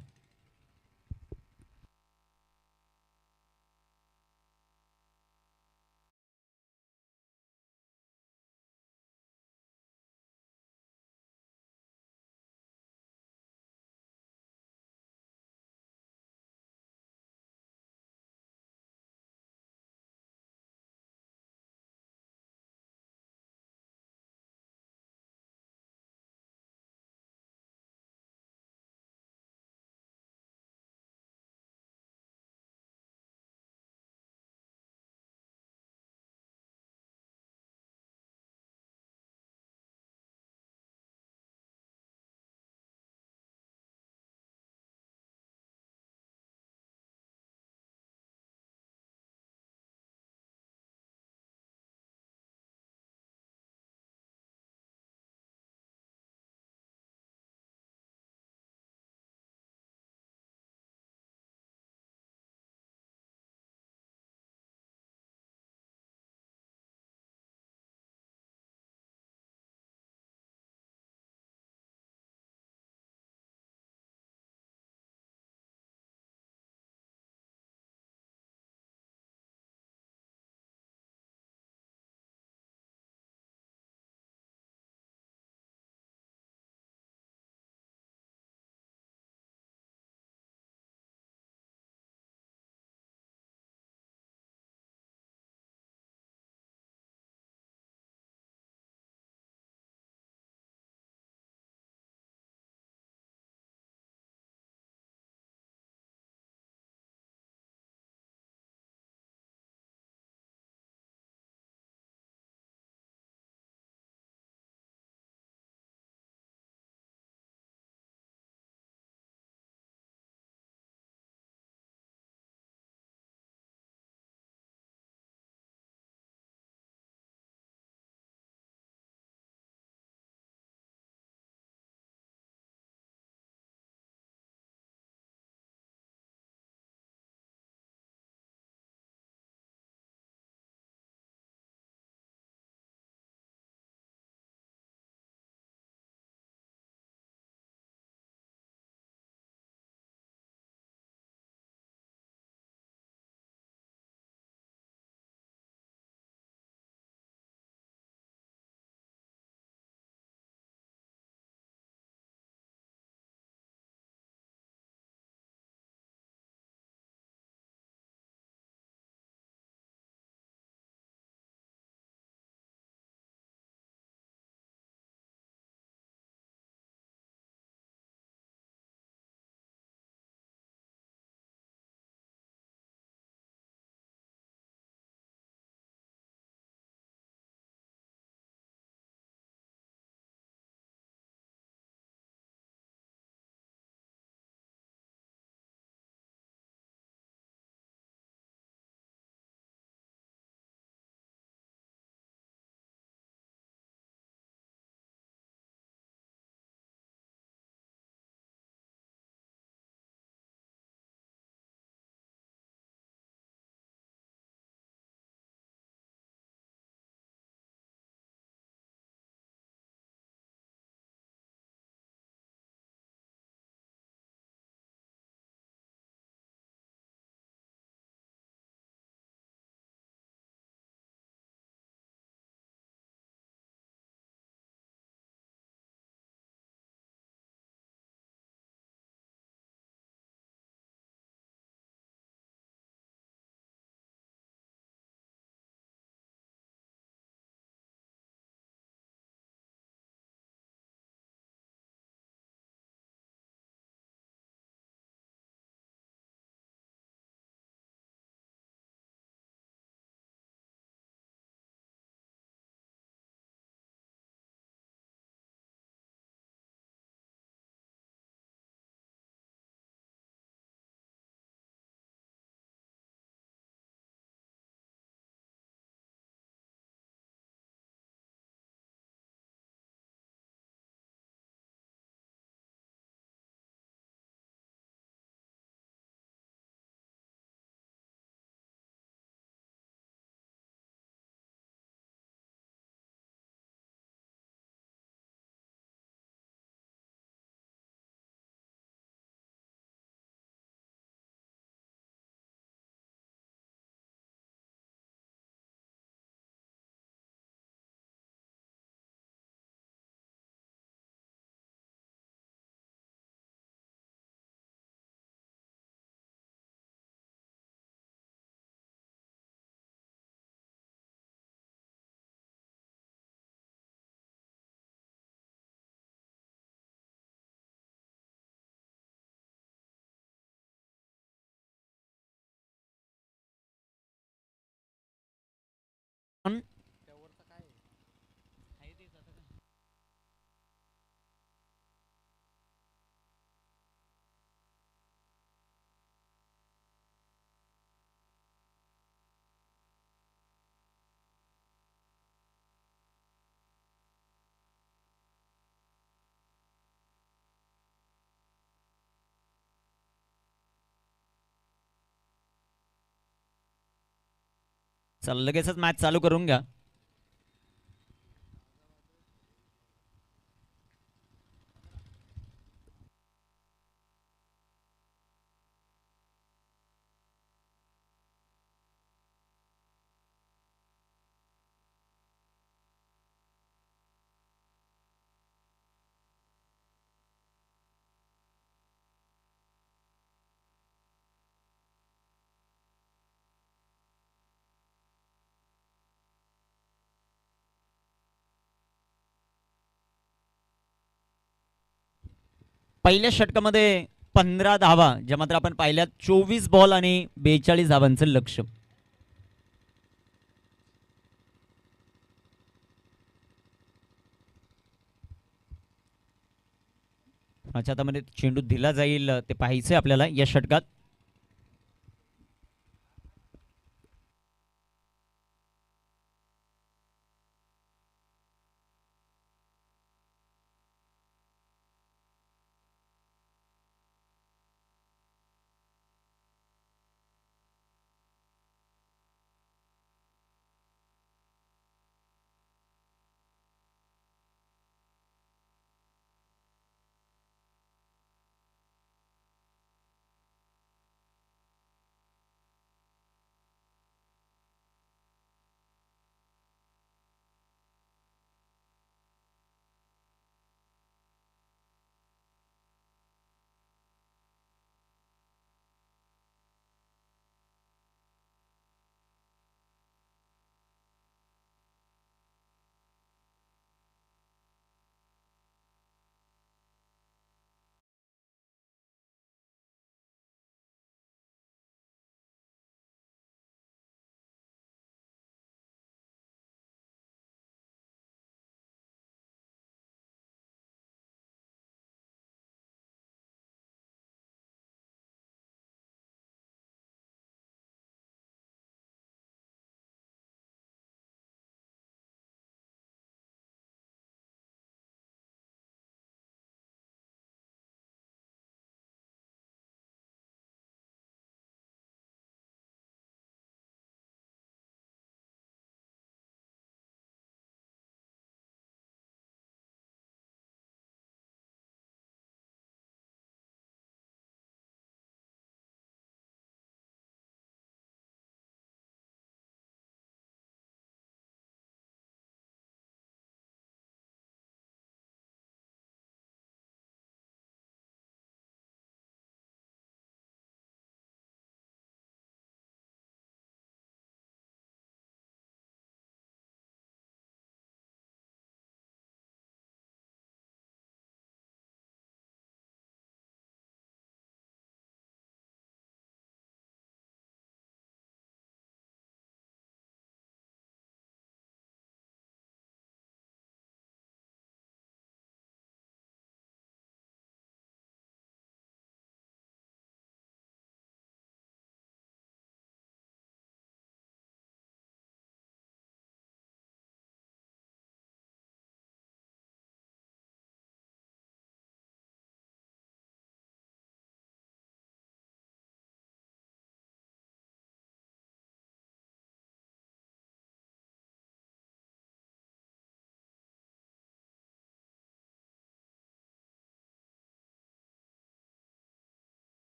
चल लगेचच मॅच चालू करून घ्या. पहिल्या षटकामध्ये 15 धावा, ज्या मात्र आपण पाहिल्यात 24 बॉल आणि 42 धावांचं लक्ष. कोणाच्या हातामध्ये चेंडू दिला जाईल ते पाहायचंय आपल्याला या षटकात.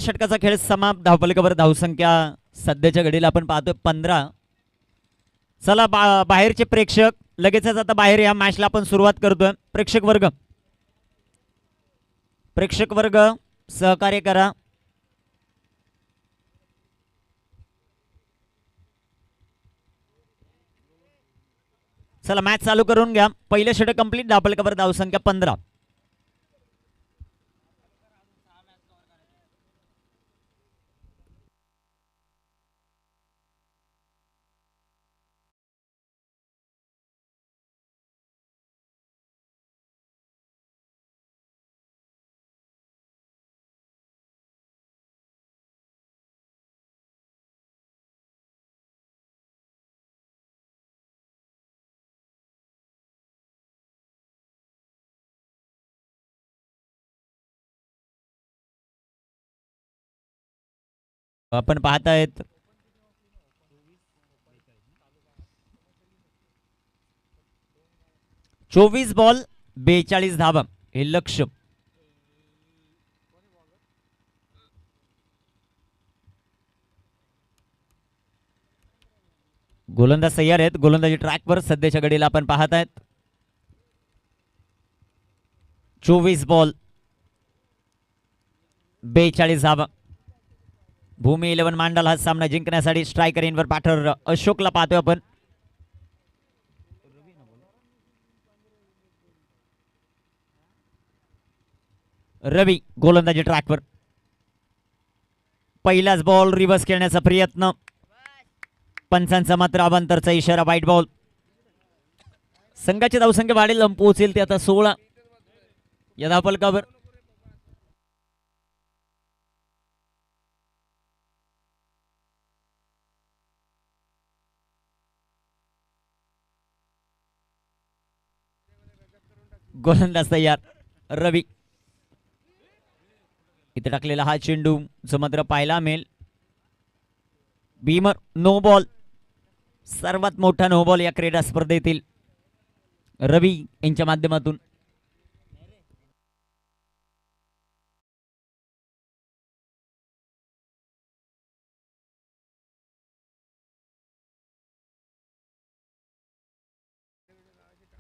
षटकाचा खेळ समाप्त. धावफलकावर धावसंख्या सध्याच्या घडीला आपण पाहतोय 15. चला बाहेरचे प्रेक्षक लगेचच आता बाहेर या मॅचला आपण सुरुवात करतोय. प्रेक्षक वर्ग सहकार्य करा. चला मॅच चालू करून घ्या. पहिलं षटक कंप्लीट. धावफलकावर धावसंख्या 15. आपण पाहतायत 24 बॉल 42 धावा हे लक्ष्य. गोलंदाज तयार आहेत. गोलंदाजी ट्रॅकवर सध्याच्या घडीला आपण पाहतायत 24 बॉल 42 धावा. भूमी 11 मांडल हा सामना जिंकण्यासाठी स्ट्रायकर इनवर बॅटर अशोकला पाहतोय आपण. रवी गोलंदाजी ट्रॅकवर. पहिलाच बॉल रिव्हर्स खेळण्याचा प्रयत्न. पंचांचा मात्र अवांतरचा इशारा. वाईट बॉल. संघाची धावसंख्या वाढेल. पोहोचेल ते आता 16 या धावफलकावर. गोलंदाज तयार रवी. इथे टाकलेला हा चेंडू जो मात्र पाहायला मिळेल. Bhimar no ball. सर्वात मोठा नो बॉल या क्रीडा स्पर्धेतील रवी यांच्या माध्यमातून.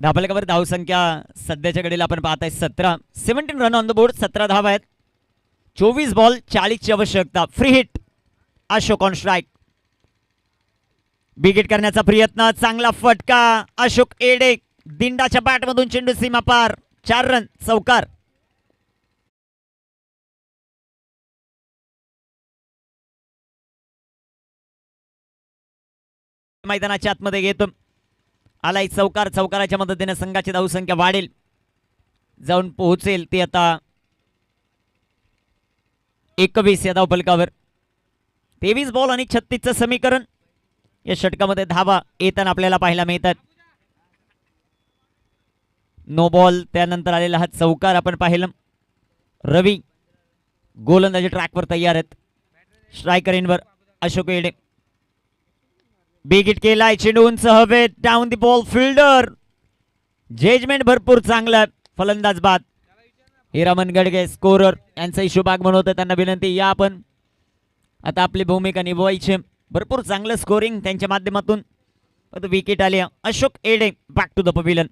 धावफलकावर धावसंख्या सध्याच्या घडीला आपण पाहताय 17. 17 रन ऑन द बोर्ड. 17 धावा आहेत. 24 बॉल 40 ची आवश्यकता. Free hit. Ashok on strike. Big hit करण्याचा प्रयत्न. चांगला फटका. अशोक एडे दिंडाच्या बॅटमधून चेंडू सीमा पार. 4 रन. चौकार. मैदानाच्या आतमध्ये घेतो. आलाय चौकार. चौकाराच्या मदतीने संघाची धावसंख्या वाढेल. जाऊन पोहोचेल ती आता 21 या धावफलकावर. 23 बॉल आणि 36चं समीकरण. या षटकामध्ये धावा येताना आपल्याला पाहायला मिळतात. नो बॉल त्यानंतर आलेला हा चौकार आपण पाहिलं. रवी गोलंदाजी ट्रॅकवर तयार आहेत. स्ट्रायकर इनवर अशोक येडे. बिग हिट केलाय. चेंडू उंच हवेत. Down the ball. Fielder judgement भरपूर चांगला. फलंदाज बाद. हिरामन गडगे स्कोरर यांचा इशू आगमन होतं. त्यांना विनंती या आपण आता आपली भूमिका निभवायची. भरपूर चांगलं स्कोरिंग त्यांच्या माध्यमातून. विकेट आली. Ashok Ade back to the pavilion.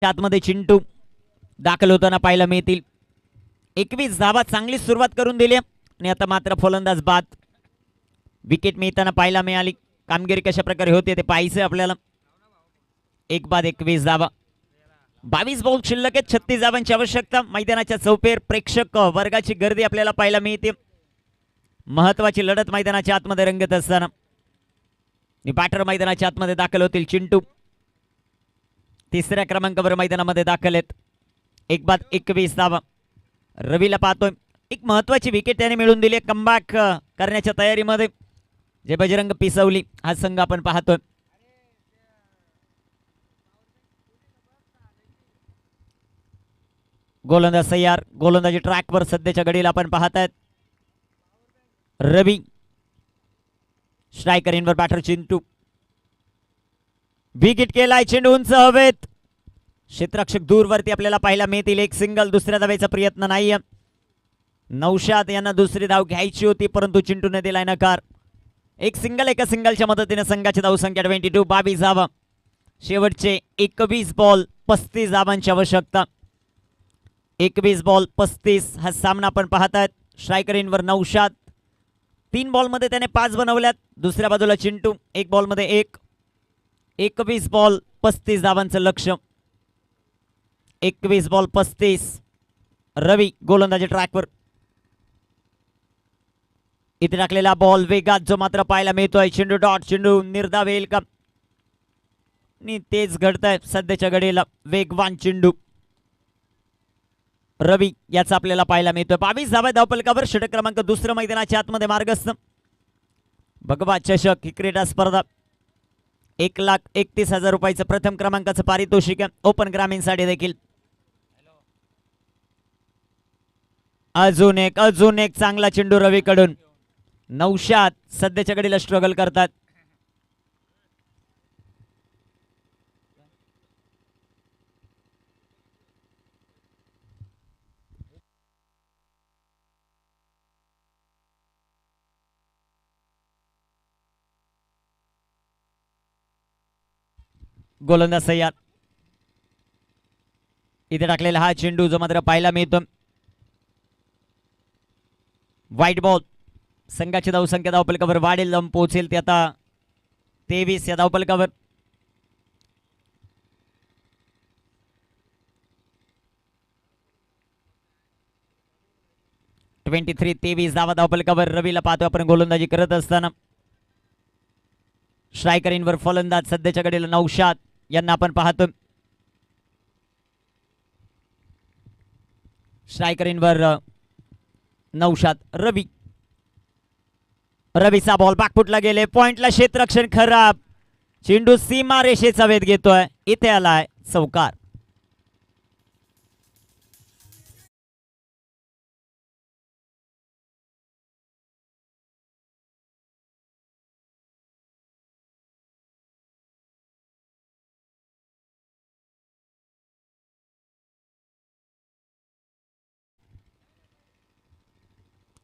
आतमध्ये चिंटू दाखल होताना पाहायला मिळतील. 21 धावा. चांगली सुरुवात करून दिली आणि आता मात्र फलंदाज बाद. विकेट मिळताना पाहायला मिळाली. कामगिरी कशा प्रकारे होते ते पाहायचं आपल्याला. 1 बाद 21 धावा. 22 बॉल शिल्लक आहेत. 36 धावांची आवश्यकता. मैदानाच्या चौपेर प्रेक्षक वर्गाची गर्दी आपल्याला पाहायला मिळते. महत्वाची लढत मैदानाच्या आतमध्ये रंगत असताना बॅटर मैदानाच्या आतमध्ये दाखल होतील. चिंटू 3ऱ्या क्रमांकावर मैदानामध्ये दाखल आहेत. 1 बाद 21 धावा. रवीला पाहतोय. एक महत्वाची विकेट त्याने मिळवून दिली. कमबॅक करण्याच्या तयारीमध्ये जे बजरंग पिसवली हा संघ आपण पाहतोय. गोलंदाज तयार. गोलंदाजी ट्रॅकवर सध्याच्या घडीला आपण पाहतायत. रवी स्ट्रायकर इनवर बॅटर चिंटू. विकेट केलाय. चेंडू उंच हवेत. क्षेत्ररक्षक दूरवरती आपल्याला पाहायला मिळतील. एक सिंगल. दुसऱ्या धावेचा प्रयत्न नाहीये. नौशाद यांना दुसरी धाव घ्यायची होती परंतु चिंटूने दिलाय नकार. एक सिंगल. एका सिंगलच्या मदतीने संघाची धावसंख्या 22. 22 धावा. शेवटचे 21 बॉल 35 धावांची आवश्यकता. 21 बॉल 35 हा सामना आपण पाहतायत. स्ट्रायकर इनवर नौशाद. 3 बॉलमध्ये त्याने 5 बनवल्यात. दुसऱ्या बाजूला चिंटू 1 बॉलमध्ये 1. 21 बॉल 35 धावांचं लक्ष्य. 21 बॉल 35. रवी गोलंदाजी ट्रॅकवर. इथे टाकलेला बॉल वेगात जो मात्र पाहायला मिळतोय. चेंडू डॉट. चेंडू निर्धाव येईल का? तेच घडतंय सध्याच्या घडीला. वेगवान चेंडू रवी याचा आपल्याला पाहायला मिळतोय. 22 धावा धावपलकावर. षटक क्रमांक दुसरं मैदानाच्या आतमध्ये मार्गस्थ. भगवा चषक ही क्रीडा स्पर्धा 1,31,000 रुपयाचं प्रथम क्रमांकाचं पारितोषिक ओपन ग्रामीणसाठी देखील. अजून एक चांगला चेंडू रवीकडून. नौशाद सध्याच्या घडीला स्ट्रगल करतात. गोलंदाज तयार. इथे टाकलेला हा चेंडू जो मात्र पाहायला मिळतो. White ball. संघाची धावसंख्या धावपलकावर वाढेल. जाऊन पोहोचेल ते आता 23 या धावपलकावर. (23) 23 धावा धावपलकावर. रवीला पाहतो आपण गोलंदाजी करत असताना. स्ट्रायकर इनवर फलंदाज सध्याच्या घडीला नौशाद यांना आपण पाहतो. स्ट्रायकर इनवर नौशाद. रवीचा बॉल बॅकफुटला गेले. पॉइंटला क्षेत्ररक्षण खराब. चेंडू सीमा रेषेचा वेध घेतोय. इथे आलाय चौकार.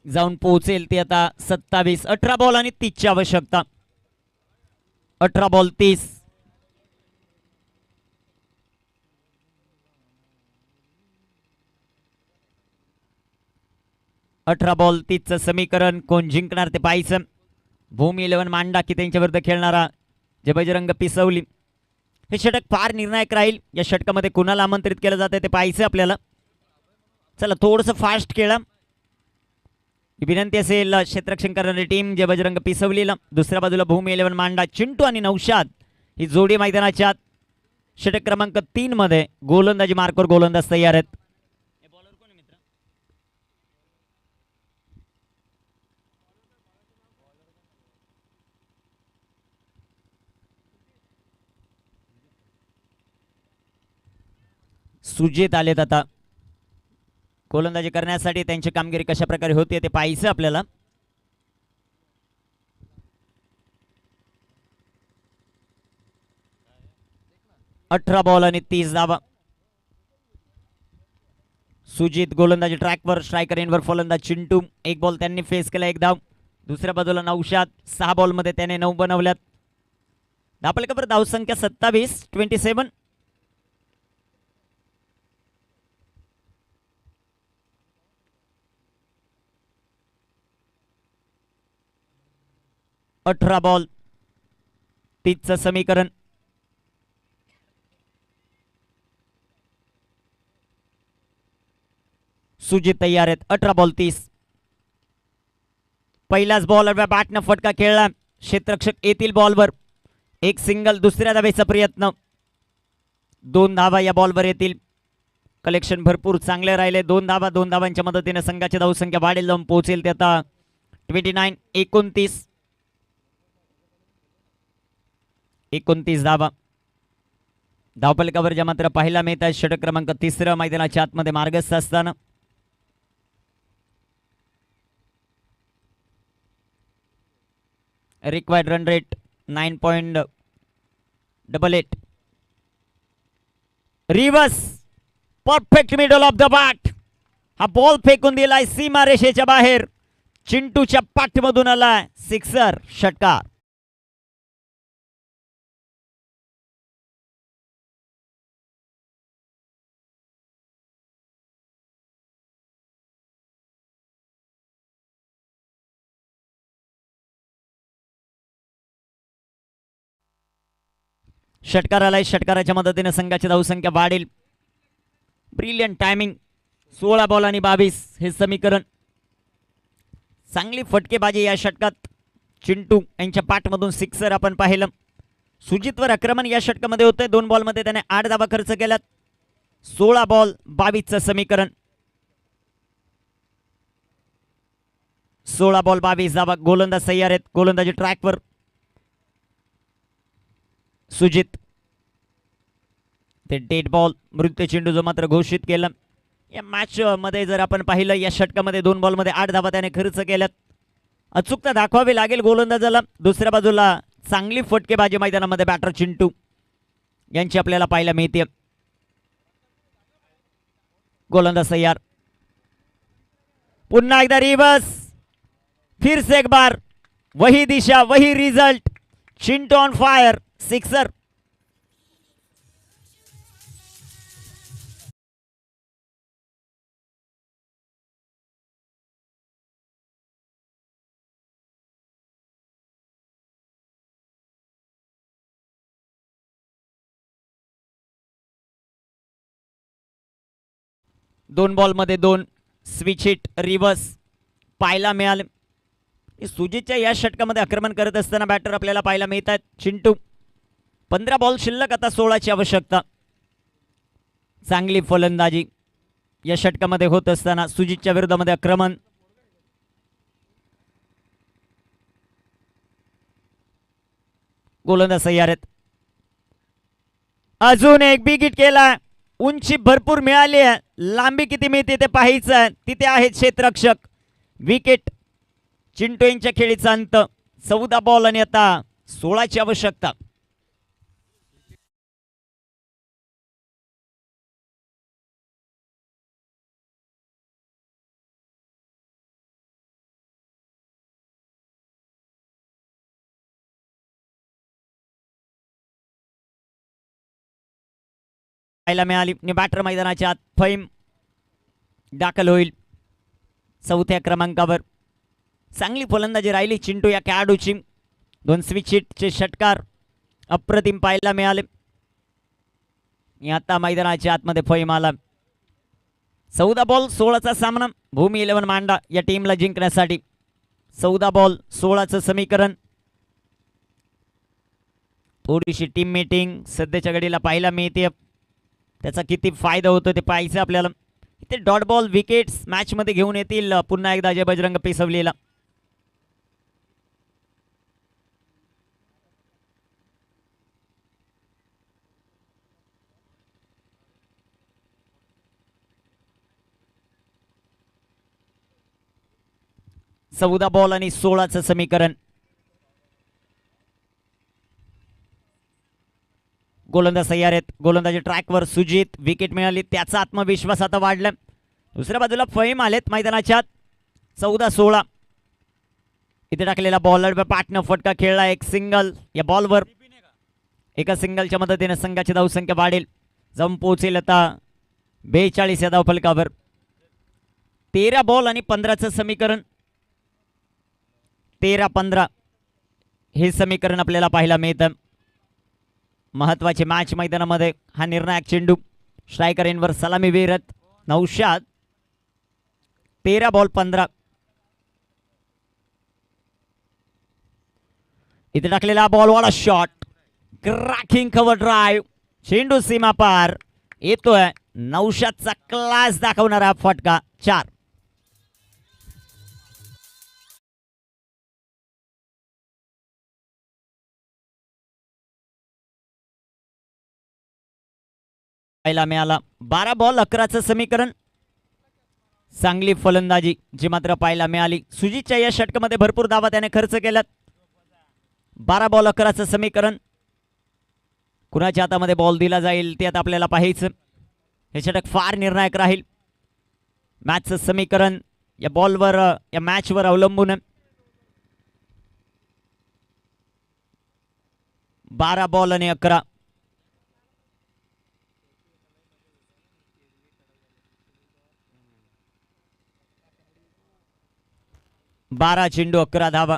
जाऊन पोहोचेल ते आता 27. 18 बॉल आणि 30 ची आवश्यकता. 18 बॉल 30. बॉल 30चं समीकरण कोण जिंकणार ते पाहायचं. भूमी 11 मांडा की त्यांच्या विरुद्ध खेळणारा जे बजरंग पिसवली. हे षटक फार निर्णायक राहील. या षटकामध्ये कुणाला आमंत्रित केलं जातं ते पाहायचं आपल्याला. चला थोडंसं फास्ट खेळा. विनंती असेल क्षेत्ररक्षण करणारी टीम जे बजरंग पिसवलीला. दुसऱ्या बाजूला भूमी 11 मांडा. चिंटू आणि नौशाद ही जोडी मैदानाच्या षटक क्रमांक 3 मध्ये गोलंदाजी मार्कवर गोलंदाज तयार आहेत. सुजित आलेत आता गोलंदाजी करण्यासाठी. त्यांची कामगिरी कशा प्रकारे होते ते पाहायचं आपल्याला. अठरा बॉल आणि 30 धावा. सुजित गोलंदाजी ट्रॅकवर. स्ट्रायकर इनवर फलंदाज चिंटू. 1 बॉल त्यांनी फेस केला. 1 धाव. दुसऱ्या बाजूला नौशाद. 6 बॉलमध्ये त्याने 9 बनवल्यात. धावपलकावर धावसंख्या 27. 27. बॉल 30चं समीकरण. सुजित तयार आहेत. 18 बॉल 30. पहिलाच बॉल बॅटनं फटका खेळला. क्षेत्ररक्षक येतील बॉलवर. 1 सिंगल. दुसऱ्या धावेचा प्रयत्न. 2 धावा या बॉलवर येतील. कलेक्शन भरपूर चांगले राहिले. 2 धावा. 2 धावांच्या मदतीने संघाची धावसंख्या वाढेल. जाऊन पोहोचेल ते आता 29. 29 धावा. धावफलकावर मात्र पाहायला मिळत आहे षटक क्रमांक 3 मैदानाच्या आतमध्ये मार्गस्थ असताना. Required run rate 9.88. Reverse perfect middle of the bat. हा बॉल फेकून दिलाय सीमा रेषेच्या बाहेर. चिंटूच्या पाठमधून आलाय सिक्सर, षटकार. षटकार आलाय. षटकाराच्या मदतीने संघाची धावसंख्या वाढेल. Brilliant timing. 16 बॉल आणि 22 हे समीकरण. चांगली फटकेबाजी या षटकात. चिंटू यांच्या पाठमधून सिक्सर आपण पाहिलं. सुजितवर आक्रमण या षटकामध्ये होतंय. 2 बॉलमध्ये त्याने 8 धावा खर्च केल्यात. 16 बॉल 22चं समीकरण. 16 बॉल 22 धावा. गोलंदाज तयार आहेत. गोलंदाजी ट्रॅकवर सुजित. ते डेड बॉल मृत्यू चेंडू जो मात्र घोषित केला. या मॅच मध्ये जर आपण पाहिलं या षटकामध्ये 2 बॉलमध्ये 8 धावा त्याने खर्च केल्यात. अचूकता दाखवावी लागेल गोलंदाजाला. दुसऱ्या बाजूला चांगली फटकेबाजी मैदानामध्ये बॅटर चिंटू यांची आपल्याला पाहायला मिळते. गोलंदाज तयार. पुन्हा एकदा रिव्हर्स. फिर से एक बार वही दिशा वही result. Chintu on fire, sixer. दोन बॉलमध्ये 2 स्विच हिट रिव्हर्स पाहायला मिळाले. सुजितच्या या षटकामध्ये आक्रमण करत असताना बॅटर आपल्याला पाहायला मिळत आहेत. चिंटू 15 बॉल शिल्लक, आता 16ची आवश्यकता. चांगली फलंदाजी या षटकामध्ये होत असताना सुजितच्या विरोधामध्ये आक्रमण. गोलंदाज तयार आहेत. अजून एक बिग हिट केला. उंची भरपूर मिळाली आहे. लांबी किती मिळते ते पाहायचं आहे. तिथे आहेत क्षेत्ररक्षक. विकेट. चिंटू यांच्या खेळीचा अंत. 14 बॉल आणि आता 16ची आवश्यकता. पाहायला मिळाली. बॅटर मैदानाच्या आत फैम दाखल होईल 4थ्या क्रमांकावर. चांगली फलंदाजी राहिली चिंटू या खेळाडूची. 2 स्विच हिटचे षटकार अप्रतिम पाहायला मिळाले. आता मैदानाच्या आतमध्ये फैम आला. 14 बॉल 16चा सामना. भूमी 11 मांडा या टीमला जिंकण्यासाठी. 14 बॉल 16चं समीकरण. थोडीशी टीम मीटिंग सध्याच्या घडीला पाहायला मिळते. त्याचा किती फायदा होतो ते पाहायचं आपल्याला. इथे डॉट बॉल विकेट्स मॅच मध्ये घेऊन येतील पुन्हा एकदा अजय बजरंग पिसवलेला. चौदा बॉल आणि 16चं समीकरण. गोलंदाज तयार आहेत. गोलंदाजी ट्रॅकवर सुजित. विकेट मिळाली, त्याचा आत्मविश्वास आता वाढला. दुसऱ्या बाजूला फहीम आलेत मैदानाच्या. 14-16. इथे टाकलेला बॉलर पाठनं फटका खेळला. एक सिंगल या बॉलवर. एका सिंगलच्या मदतीने संघाची धावसंख्या वाढेल. जाऊन पोहोचेल आता 42 या धावफलकावर. 13 बॉल आणि 15चं समीकरण. 13-15 हे समीकरण आपल्याला पाहायला मिळतं. महत्वाची मॅच मैदानामध्ये. हा निर्णायक चेंडू. स्ट्रायकर एंडवर सलामी वीरत नौशाद. 13 बॉल 15. इथे टाकलेला बॉल वाला शॉट. Cracking cover drive. चेंडू सीमा पार येतोय. नौशादचा क्लास दाखवणारा फटका. 4. पाहायला मिळाला. 12 बॉल 11चं समीकरण. चांगली फलंदाजी जी मात्र पाहायला मिळाली. सुजितच्या या षटकामध्ये भरपूर धावा त्याने खर्च केल्यात. 12 बॉल 11चं समीकरण. कुणाच्या हातामध्ये बॉल दिला जाईल ते आता आपल्याला पाहायचं. हे षटक फार निर्णायक राहील. मॅचचं समीकरण या बॉलवर या मॅचवर अवलंबून. 12 बॉल आणि 11. बारा चेंडू 11 धावा.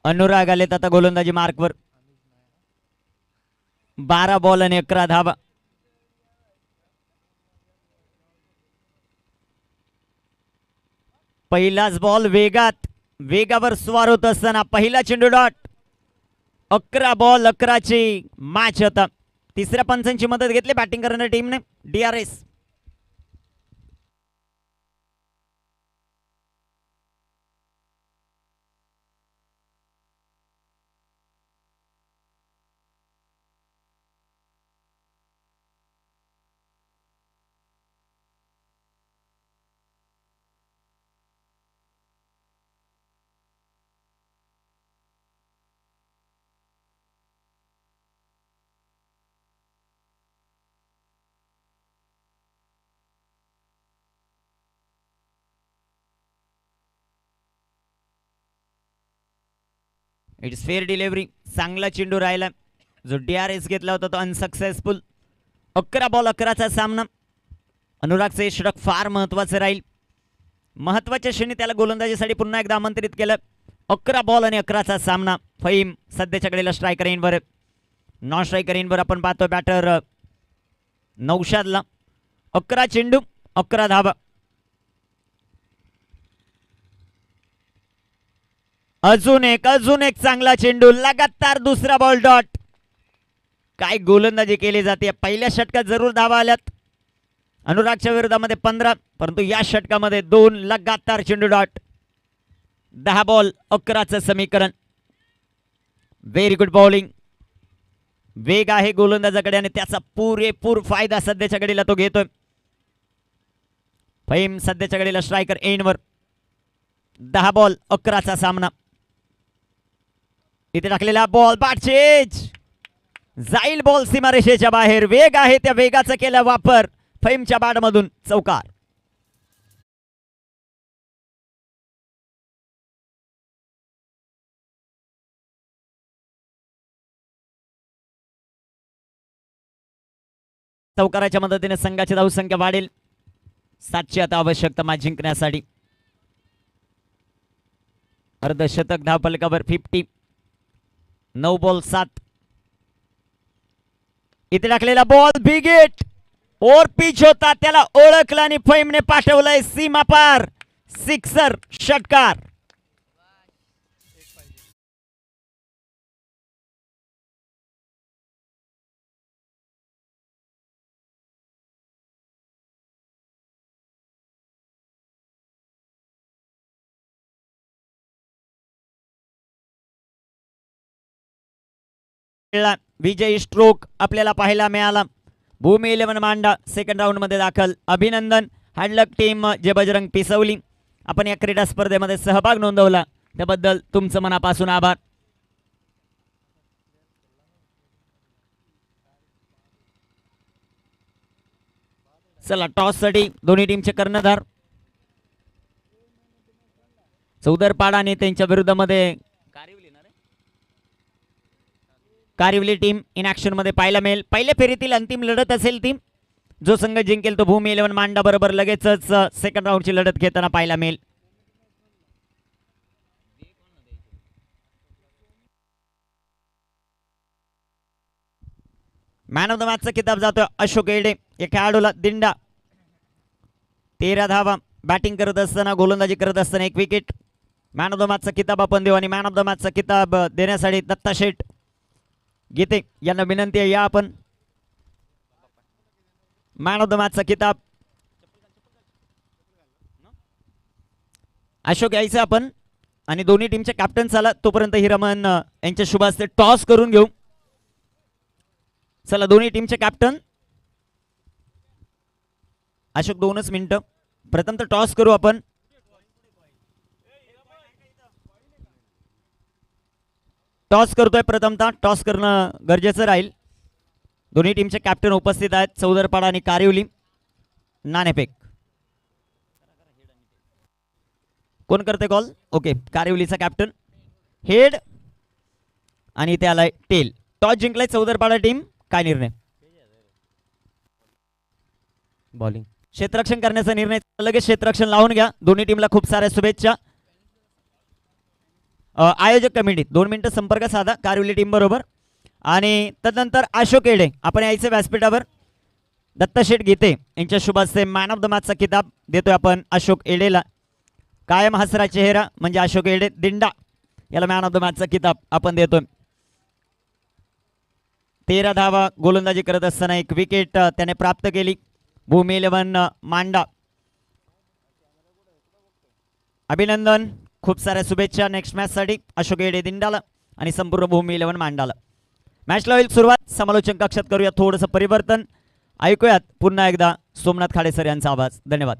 अनुराग आलेत आता गोलंदाजी मार्कवर. 12 बॉल आणि 11 धावा. पहिलाच बॉल वेगावर स्वार होत असताना पहिला चेंडू डॉट. 11 बॉल 11ची मॅच होता. तिसऱ्या पंचांची मदत घेतली बॅटिंग करणाऱ्या टीमने. DRS it's fair delivery. चांगला चेंडू राहिला. जो DRS घेतला होता तो अनसक्सेसफुल. 11 बॉल 11चा सामना. अनुरागचे षटक फार महत्वाचे राहील. महत्वाच्या क्षणी त्याला गोलंदाजीसाठी पुन्हा एकदा आमंत्रित केलं. 11 बॉल आणि 11चा सामना. फहीम सध्याच्या कडेला स्ट्रायकर इनवर. नॉन स्ट्रायकर इनवर आपण पाहतो बॅटर नौशादला. 11 चेंडू 11 धावा. अजून एक चांगला चेंडू. लगातार दुसरा बॉल डॉट. काय गोलंदाजी केली जाते. पहिल्या षटकात जरूर धावा आल्यात अनुरागच्या विरोधामध्ये 15, परंतु या षटकामध्ये 2 लगातार चेंडू डॉट. 10 बॉल 11चं समीकरण. Very good bowling. वेग आहे गोलंदाजाकडे आणि त्याचा पुरेपूर फायदा सध्याच्या घडीला तो घेतोय. फहीम सध्याच्या घडीला स्ट्रायकर एंडवर. 10 बॉल 11चा सामना. इथे टाकलेला बॉल बाटचेज जाईल. बॉल सीमारेषेच्या बाहेर. वेग आहे त्या वेगाचा केला वापर. फहीमच्या बॅटमधून चौकार. चौकाराच्या मदतीने संघाची धावसंख्या वाढेल. 7ची आता आवश्यकता मॅच जिंकण्यासाठी. अर्धशतक धावफलकावर 50. 9 बॉल 7. इथे टाकलेला बॉल बिग हिट. ओर पिच होता त्याला ओळखला आणि फहीमने पाठवलंय सीमा पार. सिक्सर षटकार. विजयी स्ट्रोक आपल्याला पाहायला मिळाला. भूमी 11 मांडा सेकंड राऊंड मध्ये दाखल. अभिनंदन. हॅडलक टीम जे बजरंग पिसवली. आपण या क्रीडा स्पर्धेमध्ये सहभाग नोंदवला त्याबद्दल तुमचं मनापासून आभार. चला टॉस साठी दोन्ही टीमचे कर्णधार. चौदरपाडाने त्यांच्या विरुद्धामध्ये कारिवली टीम इन ऍक्शन मध्ये पाहायला मिळेल. पहिल्या फेरीतील अंतिम लढत असेल ती. जो संघ जिंकेल तो भूमी 11 मांडा बरोबर लगेचच सेकंड राऊंडची लढत घेताना पाहायला मिळेल. मॅन ऑफ द मॅचचा किताब जातोय अशोक एडे. या खेळाडूला दिंडा. 13 धावा. बॅटिंग करत असताना गोलंदाजी करत असताना 1 विकेट. मॅन ऑफ द मॅचचा किताब आपण देऊ आणि मॅन ऑफ द मॅचचा किताब देण्यासाठी दत्ता शेठ गीते यांना विनंती आहे. या आपण मॅन ऑफ द मॅचचा किताब अशोक यायचं आपण आणि दोन्ही टीमचे कॅप्टन चला तोपर्यंत हिरामन यांच्या शुभ हस्ते टॉस करून घेऊ. चला दोन्ही टीमचे कॅप्टन अशोक 2च मिनिटं. प्रथम तर टॉस करू आपण. टॉस करतोय प्रथमतः. टॉस करणं गरजेचं राहील. दोन्ही टीमचे कॅप्टन उपस्थित आहेत. चौदरपाडा आणि कारिवली. नाणेफेक कोण करते कॉल? ओके, कारिवलीचा कॅप्टन. हेड आणि इथे आलाय टेल. टॉस जिंकलाय चौदरपाडा टीम. काय निर्णय? बॉलिंग. क्षेत्ररक्षण करण्याचा निर्णय. लगेच क्षेत्ररक्षण लावून घ्या. दोन्ही टीमला खूप साऱ्या शुभेच्छा. आयोजक कमिटी 2 मिनिटं संपर्क साधा कारिवली टीम बरोबर. आणि तदनंतर अशोक एडे आपण यायचे व्यासपीठावर. दत्तशेठ गीते यांच्या शुभ हस्ते मॅन ऑफ द मॅचचा किताब देतोय आपण अशोक एडेला. कायम हसरा चेहरा म्हणजे अशोक एडे दिंडा याला मॅन ऑफ द मॅचचा किताब आपण देतोय. 13 धावा गोलंदाजी करत असताना एक विकेट त्याने प्राप्त केली. भूमी 11 मांडा. अभिनंदन. खूप साऱ्या शुभेच्छा नेक्स्ट मॅच साठी अशोक एडे दिंडाला आणि संपूर्ण भूमी 11 मांडाला. मॅचला होईल सुरुवात. समालोचन कक्षात करूया थोडंसं परिवर्तन. ऐकूयात पुन्हा एकदा सोमनाथ खाडे सर यांचा आवाज. धन्यवाद.